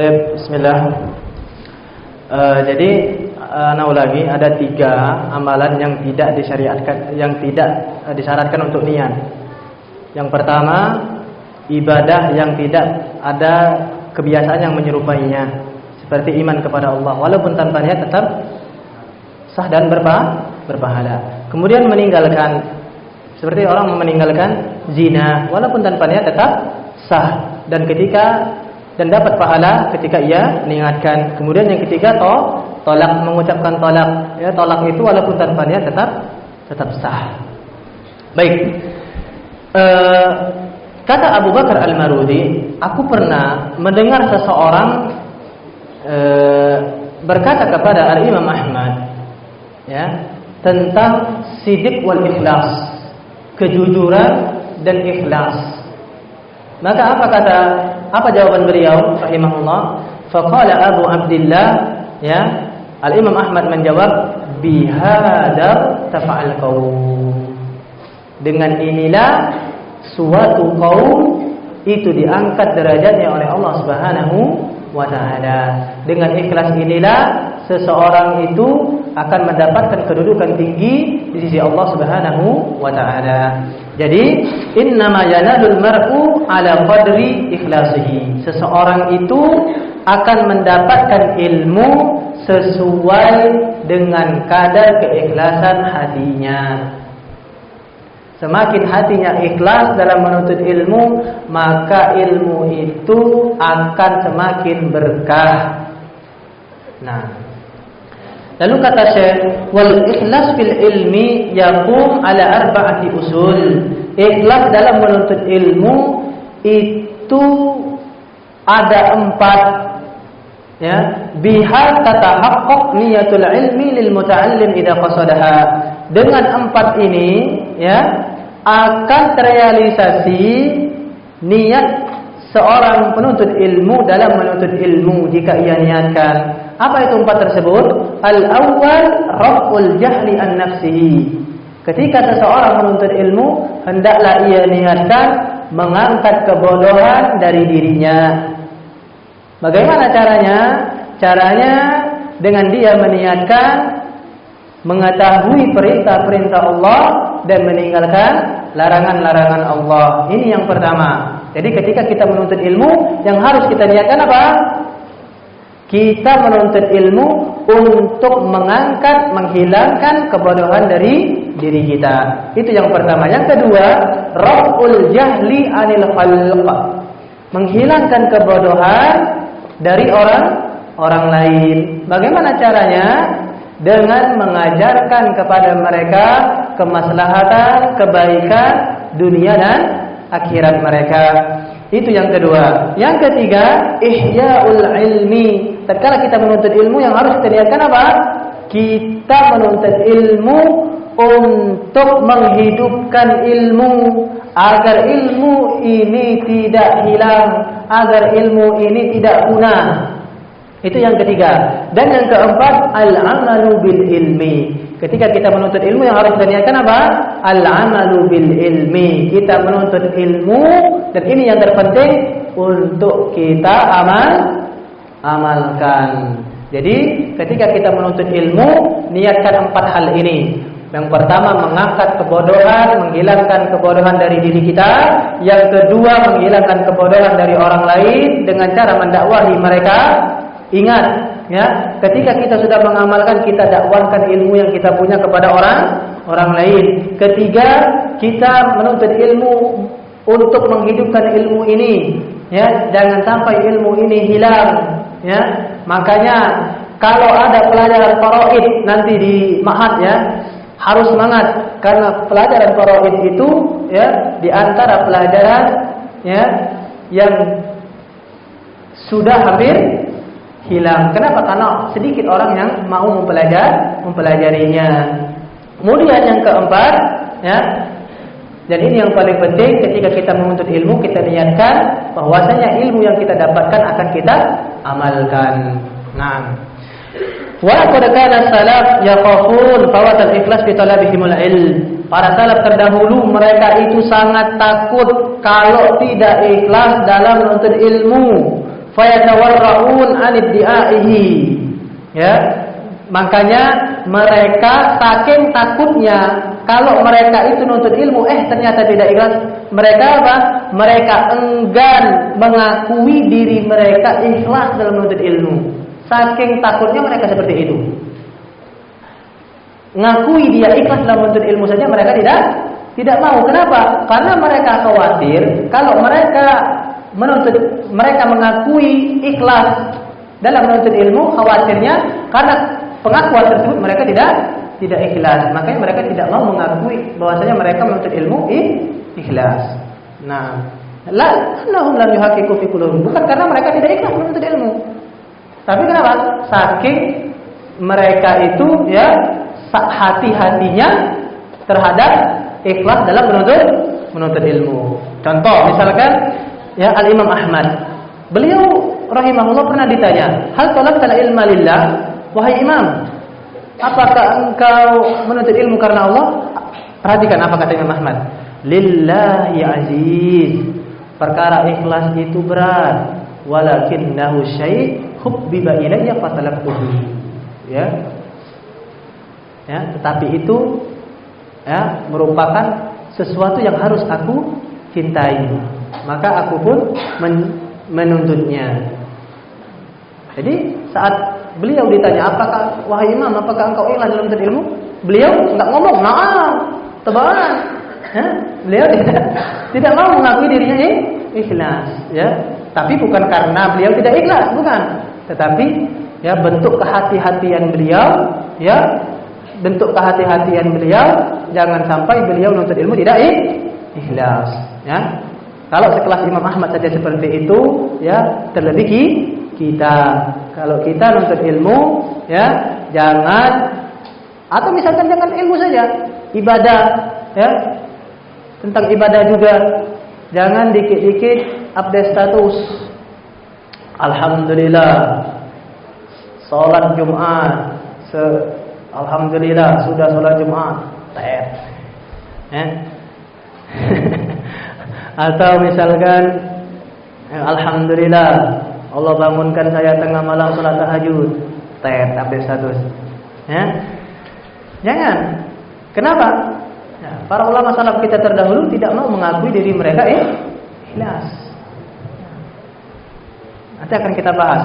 Bismillah. Jadi lagi ada 3 amalan yang tidak disyariatkan, yang tidak disyaratkan untuk niat. Yang pertama, ibadah yang tidak ada kebiasaan yang menyerupainya, seperti iman kepada Allah, walaupun tanpa niat tetap sah dan berpahala. Kemudian meninggalkan, seperti orang meninggalkan zina, walaupun tanpa niat tetap sah dan dapat pahala ketika ia mengingatkan. Kemudian yang ketiga, tolak, mengucapkan tolak. Ya, tolak itu walaupun tanpa niat tetap sah. Baik. Kata Abu Bakar Al-Marudi, aku pernah mendengar seseorang berkata kepada Al-Imam Ahmad, ya, tentang sidq wal ikhlas, kejujuran dan ikhlas. Maka apa jawaban beliau rahimahullah? Faqala Abu Abdullah, ya, Al-Imam Ahmad menjawab, bihadar tafa'al qaum. Dengan inilah suatu kaum itu diangkat derajatnya oleh Allah Subhanahu wa taala. Dengan ikhlas inilah seseorang itu akan mendapatkan kedudukan tinggi di sisi Allah Subhanahu wa taala. Jadi, innama yanalul mar'u ala qadri ikhlasihi. Seseorang itu akan mendapatkan ilmu sesuai dengan kadar keikhlasan hatinya. Semakin hatinya ikhlas dalam menuntut ilmu, maka ilmu itu akan semakin berkah. Nah, lalu kata Syekh, wal ikhlas fil ilmi yaqum ala arba'ati usul. Ikhlas dalam menuntut ilmu itu ada 4, ya. Biha tatahaqqaq niyatul ilmi lil muta'allim idza qasadaha. Dengan 4 ini, ya, akan terrealisasi niat seorang penuntut ilmu dalam menuntut ilmu jika ia niatkan. Apa itu 4 tersebut? Al-awwal raf'ul jahli an nafsihi. Ketika seseorang menuntut ilmu, hendaklah ia niatkan mengangkat kebodohan dari dirinya. Bagaimana caranya? Caranya dengan dia meniatkan mengetahui perintah-perintah Allah dan meninggalkan larangan-larangan Allah. Ini yang pertama. Jadi ketika kita menuntut ilmu, yang harus kita niatkan apa? Kita menuntut ilmu untuk menghilangkan kebodohan dari diri kita. Itu yang pertama. Yang kedua, raf'ul jahli 'anil khalq. Menghilangkan kebodohan dari orang lain. Bagaimana caranya? Dengan mengajarkan kepada mereka kemaslahatan, kebaikan dunia dan akhirat mereka. Itu yang kedua. Yang ketiga, ihya'ul ilmi. Tatkala kita menuntut ilmu, yang harus kita niatkan apa? Kita menuntut ilmu untuk menghidupkan ilmu, agar ilmu ini tidak hilang, agar ilmu ini tidak punah. Itu yang ketiga. Dan yang keempat, al-amalu bil ilmi. Ketika kita menuntut ilmu, yang harus kita niatkan apa? Al-amalu bil ilmi. Kita menuntut ilmu, dan ini yang terpenting untuk kita amalkan. Jadi ketika kita menuntut ilmu, niatkan 4 hal ini. Yang pertama, mengangkat kebodohan, menghilangkan kebodohan dari diri kita. Yang kedua, menghilangkan kebodohan dari orang lain dengan cara mendakwahi mereka. Ingat, ya, ketika kita sudah mengamalkan, kita dakwahkan ilmu yang kita punya kepada orang lain. Ketiga, kita menuntut ilmu untuk menghidupkan ilmu ini, ya, jangan sampai ilmu ini hilang, ya. Makanya kalau ada pelajaran faraid nanti di ma'had, ya, harus semangat, karena pelajaran faraid itu, ya, di antara pelajaran, ya, yang sudah hampir hilang. Kenapa? Karena sedikit orang yang mau mempelajarinya. Kemudian yang keempat, ya, dan ini yang paling penting, ketika kita menuntut ilmu, kita niatkan bahwasanya ilmu yang kita dapatkan akan kita amalkan. Nah, wa qad kana salaf yaqafun fawatal ikhlas fi talabihimul ilm. Para salaf terdahulu, mereka itu sangat takut kalau tidak ikhlas dalam menuntut ilmu. fayatawarraun aniddiaihi. Ya. Makanya mereka saking takutnya kalau mereka itu nuntut ilmu ternyata tidak ikhlas, mereka apa? Mereka enggan mengakui diri mereka ikhlas dalam menuntut ilmu. Saking takutnya mereka seperti itu. Ngakui dia ikhlas dalam menuntut ilmu saja mereka tidak mau. Kenapa? Karena mereka khawatir kalau mereka mengakui ikhlas dalam menuntut ilmu, khawatirnya karena pengakuan tersebut mereka tidak ikhlas. Makanya mereka tidak mau mengakui bahwasanya mereka menuntut ilmu ikhlas. Nah, annahum lam yuhaqqiqu fi qulubihim, bukan karena mereka tidak ikhlas menuntut ilmu. Tapi kenapa? Saking mereka itu ya hati-hatinya terhadap ikhlas dalam menuntut ilmu. Contoh misalkan ya Al-Imam Ahmad, beliau rahimahullah pernah ditanya, "Hal talabtal ilma lillah?" Wahai Imam, apakah engkau menuntut ilmu karena Allah? Perhatikan apa kata Imam Ahmad. Lillahi aziz. Perkara ikhlas itu berat. Walakinnahu syai' hubbiba ilayya fatalabtuhu. Ya. Ya, tetapi itu ya merupakan sesuatu yang harus aku cintai. Maka aku pun menuntutnya. Jadi saat beliau ditanya, wahai Imam, apakah engkau ikhlas dalam menuntut ilmu? Beliau enggak ngomong, "Na'am," tebakan. Ya? Beliau tidak mau mengakui dirinya ikhlas, ya. Tapi bukan karena beliau tidak ikhlas, bukan. Tetapi ya bentuk kehati-hatian beliau, ya. Bentuk kehati-hatian beliau jangan sampai beliau menuntut ilmu tidak ikhlas, ya. Kalau sekelas Imam Ahmad saja seperti itu, ya, terlebih kita. Kalau kita nuntut ilmu, ya, jangan, atau misalkan jangan ilmu saja, ibadah, ya, tentang ibadah juga, jangan dikit-dikit update status. Alhamdulillah, sholat Jumat, alhamdulillah sudah sholat Jumat, ya. Atau misalkan, alhamdulillah Allah bangunkan saya tengah malam salat tahajud. Update status. Ya. Jangan. Kenapa? Ya, para ulama salaf kita terdahulu tidak mau mengakui diri mereka ikhlas. Nanti akan kita bahas.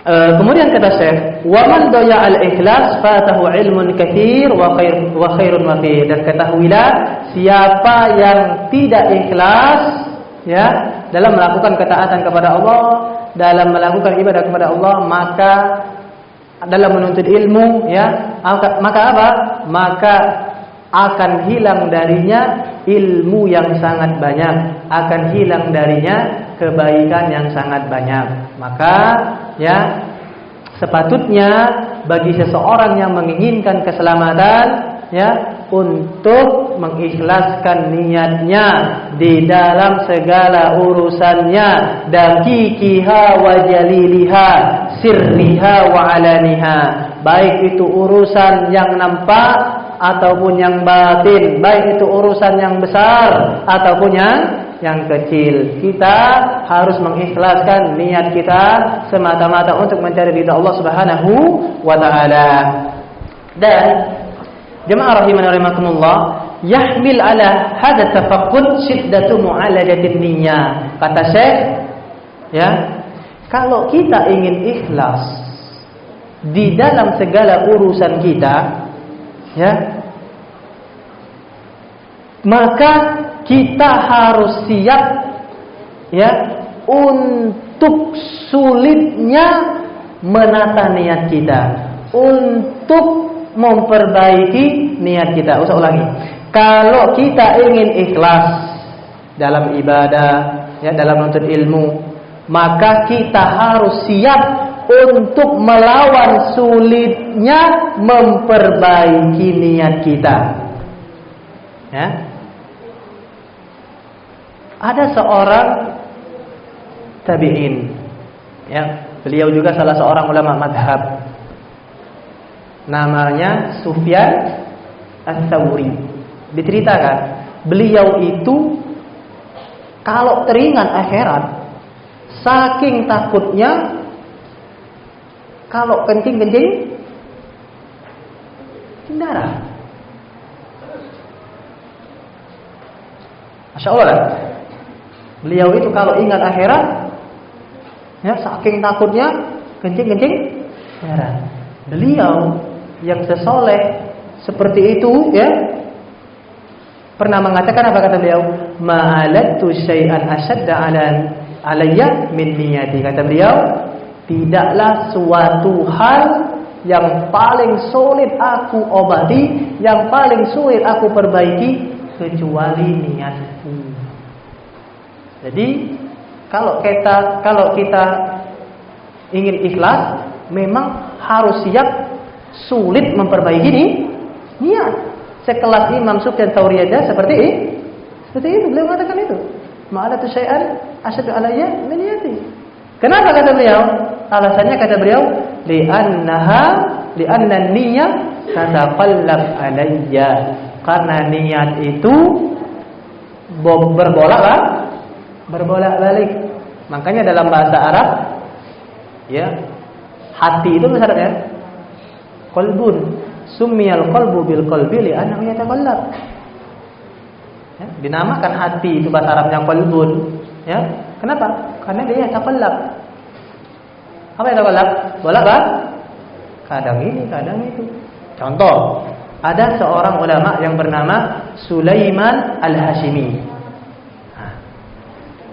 Kemudian kata Syekh, "Wa man daya al-ikhlas fatahu ilmun katsir wa khairun wafir." Dan ketahuilah siapa yang tidak ikhlas ya dalam melakukan ketaatan kepada Allah, dalam melakukan ibadah kepada Allah, maka dalam menuntut ilmu ya, maka apa? Maka akan hilang darinya ilmu yang sangat banyak, akan hilang darinya kebaikan yang sangat banyak. Maka ya sepatutnya bagi seseorang yang menginginkan keselamatan ya untuk mengikhlaskan niatnya di dalam segala urusannya, daqiqiha wa jaliliha, sirriha wa alaniha, baik itu urusan yang nampak ataupun yang batin, baik itu urusan yang besar ataupun yang kecil. Kita harus mengikhlaskan niat kita semata-mata untuk mencari ridha Allah Subhanahu wa taala. Dan jemaah rahimani rahimakumullah, yahmil ala hadza tafaqqud syiddatu mu'alajatin niyyah. Kata Syekh, ya, kalau kita ingin ikhlas di dalam segala urusan kita, ya, maka kita harus siap ya untuk sulitnya menata niat kita, untuk memperbaiki niat kita. Ulangi. Kalau kita ingin ikhlas dalam ibadah, ya, dalam menuntut ilmu, maka kita harus siap untuk melawan sulitnya memperbaiki niat kita. Ya. Ada seorang tabi'in, ya, beliau juga salah seorang ulama madhab, namanya Sufyan Ats-Tsauri. Diceritakan beliau itu kalau teringat akhirat, saking takutnya kalau kencing darah. Masya Allah lah. Beliau itu kalau ingat akhirat, ya saking takutnya kencing darah. Beliau yang sesoleh seperti itu, ya, pernah mengatakan apa kata beliau? Ma'alattu syai'an asyadda alayya min niyati. Kata beliau, tidaklah suatu hal yang paling sulit aku obati, yang paling sulit aku perbaiki kecuali niatku. Jadi kalau kita ingin ikhlas, memang harus siap sulit memperbaiki niat. Sekelas Imam Sufyan Tsauri aja seperti itu beliau mengatakan itu. Ma'alatu syai'an asyaddu alayya min niyati. Kenapa kata beliau? Alasannya kata beliau, li'anna niyyah tataqallab alayya. Karena niat itu berbolak-balik. Makanya dalam bahasa Arab, ya, hati itu syaratnya qalbun. Summiyal qalbu bil qalbi li'annahu yataqallab. Ya, dinamakan hati itu bahasa Arabnya qalbun. Ya, kenapa? Karena dia yataqallab. Apa yataqallab? Bolak-balik. Kadang ini, kadang itu. Contoh, ada seorang ulama yang bernama Sulaiman Al-Hashimi.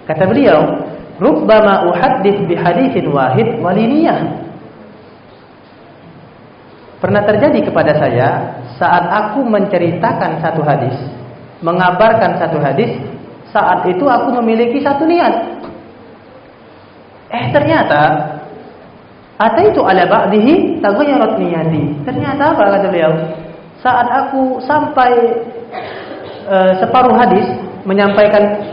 Kata beliau, rubbama uhaddits bihaditsin wahid waliniyah. Pernah terjadi kepada saya saat aku menceritakan satu hadis, mengabarkan satu hadis, saat itu aku memiliki satu niat. Ternyata ataitu ala ba'dihi taghayyarat niyati. Ternyata apa kata beliau? Saat aku sampai separuh hadis,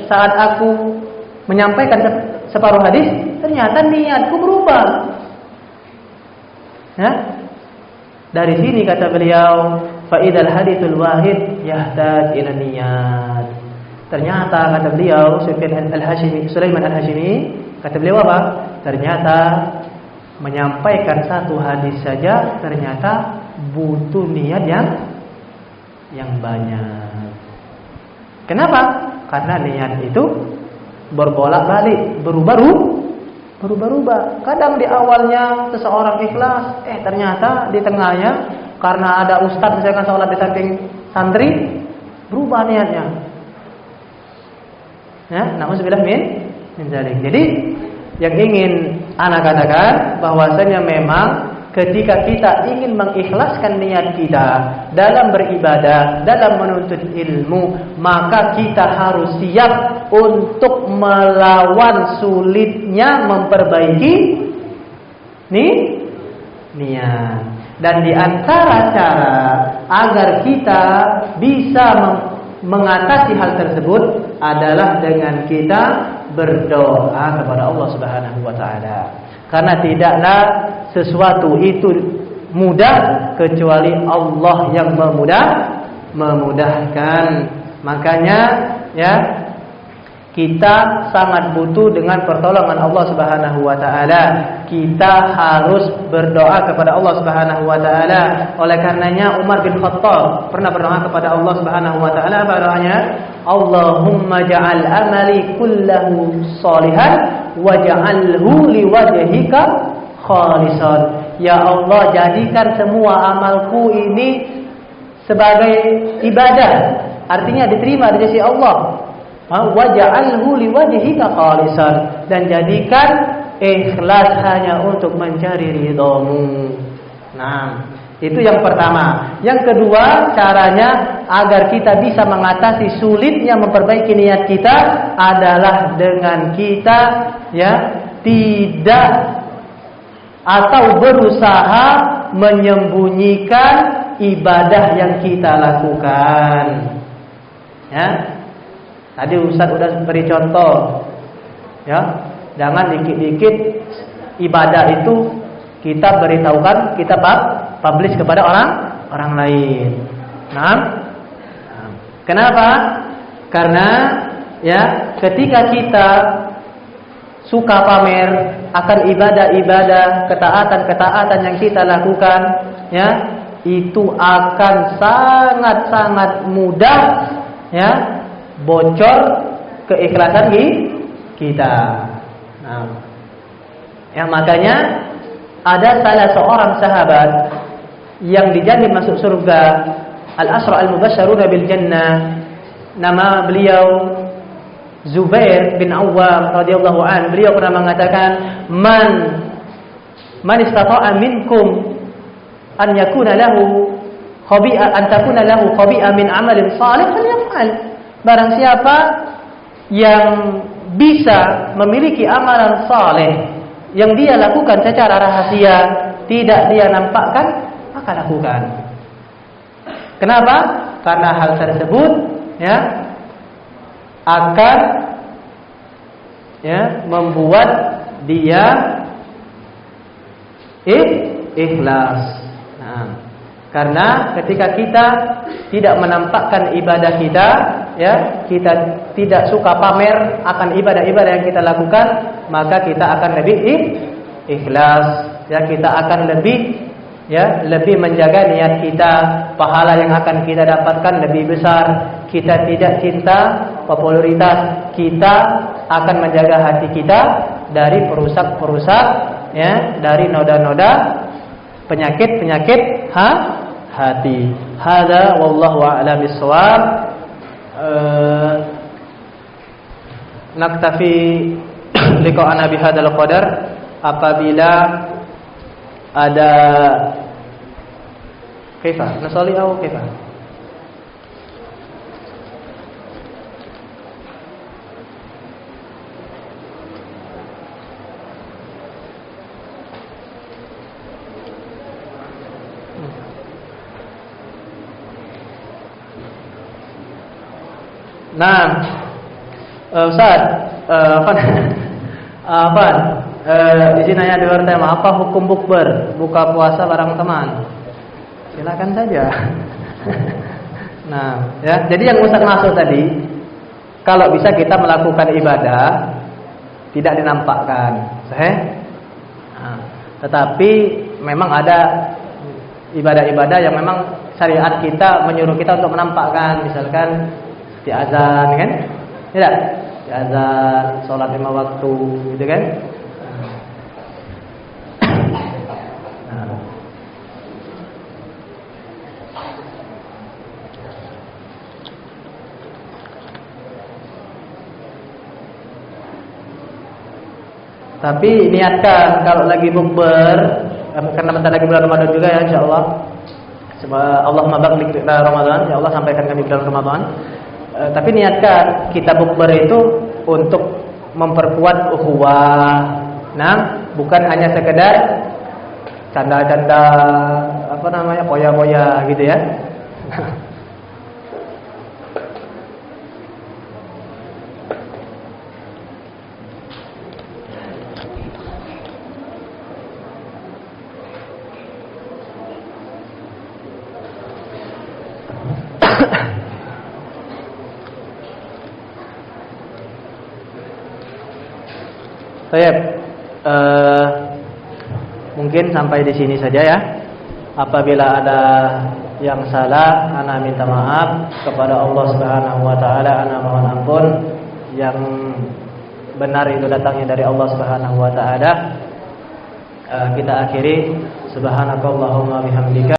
saat aku menyampaikan separuh hadis, ternyata niatku berubah. Ya? Dari sini kata beliau, faidal hadithul wahid yahtad ila niyat. Ternyata kata beliau Sulaiman Al-Hashimi, kata beliau apa? Ternyata menyampaikan satu hadis saja ternyata butuh niat yang banyak. Kenapa? Karena niat itu berbolak-balik, berubah-ubah. Kadang di awalnya seseorang ikhlas, ternyata di tengahnya karena ada ustadz misalkan sholat di samping santri, berubah niatnya. Ya, na'udzubillah min dzalik. Jadi yang ingin ana katakan bahwasanya memang ketika kita ingin mengikhlaskan niat kita dalam beribadah, dalam menuntut ilmu, maka kita harus siap untuk melawan sulitnya memperbaiki niat. Dan di antara cara agar kita bisa mengatasi hal tersebut adalah dengan kita berdoa kepada Allah Subhanahu wa taala. Karena tidaklah sesuatu itu mudah kecuali Allah yang memudahkan. Makanya ya, kita sangat butuh dengan pertolongan Allah Subhanahu wa taala. Kita harus berdoa kepada Allah Subhanahu wa taala. Oleh karenanya Umar bin Khattab pernah berdoa kepada Allah Subhanahu wa taala. Apa doanya? Allahumma ja'al amali kullahu shalihan waj'alhu liwajhika khalisan. Ya Allah, jadikan semua amalku ini sebagai ibadah, artinya diterima di sisi Allah. Waj'alhu liwajhika khalisan, dan jadikan ikhlas hanya untuk mencari ridhamu. Nah, itu yang pertama. Yang kedua, caranya agar kita bisa mengatasi sulitnya memperbaiki niat kita adalah dengan kita tidak atau berusaha menyembunyikan ibadah yang kita lakukan. Ya. Tadi Ustaz sudah beri contoh. Ya, jangan dikit-dikit ibadah itu kita beritahukan, kita publish kepada orang lain. Nah, kenapa? Karena ya ketika kita suka pamer akan ibadah-ibadah, ketaatan-ketaatan yang kita lakukan, ya, itu akan sangat-sangat mudah, ya, bocor keikhlasan kita. Nah, ya makanya ada salah seorang sahabat yang dijamin masuk surga, al-asra al-mubasysyaruna bil jannah. Nama beliau Zubair bin Awwam radhiyallahu an. Beliau pernah mengatakan, man istata'a minkum an yakuna lahu khabi'a an takuna lahu khabi'a min amalin salih falyaf'al. Barang siapa yang bisa memiliki amalan saleh yang dia lakukan secara rahasia, tidak dia nampakkan, maka lakukan. Kenapa? Karena hal tersebut, ya, akan, ya, membuat dia ikhlas. Nah, karena ketika kita tidak menampakkan ibadah kita, ya, kita tidak suka pamer akan ibadah-ibadah yang kita lakukan, maka kita akan lebih ikhlas, ya, kita akan lebih, ya, lebih menjaga niat kita, pahala yang akan kita dapatkan lebih besar. Kita tidak cinta popularitas, kita akan menjaga hati kita dari perusak-perusak, ya, dari noda-noda penyakit-penyakit hati. Hada wallahu a'lam bissawab. Naktafi liqa'ana bihadzal qadar. Apabila ada kaifa nasali atau kaifa? Nah, Ustaz, di sini ada dua tema. Apa hukum bukber, buka puasa bareng teman? Silakan saja. Nah, ya. Jadi yang Ustaz maksud tadi, kalau bisa kita melakukan ibadah tidak dinampakkan, nah, tetapi memang ada ibadah-ibadah yang memang syariat kita menyuruh kita untuk menampakkan, misalkan di azan, kan? Tidak, di azan, sholat 5 waktu, gitu kan? Tapi niatkan kalau lagi bukber, karena bentar lagi bulan Ramadan juga, ya, insyaallah. Allahumma barik Ramadan, ya Allah sampaikan kami bulan Ramadan. Tapi niatkan kita bukber itu untuk memperkuat ukhuwah. Nah, bukan hanya sekedar canda-canda, poya-poya gitu, ya. Baik, mungkin sampai di sini saja, ya. Apabila ada yang salah, ana minta maaf kepada Allah Subhanahu wa taala, ana mohon ampun. Yang benar itu datangnya dari Allah Subhanahu wa taala. Kita akhiri subhanakallahumma bihamdika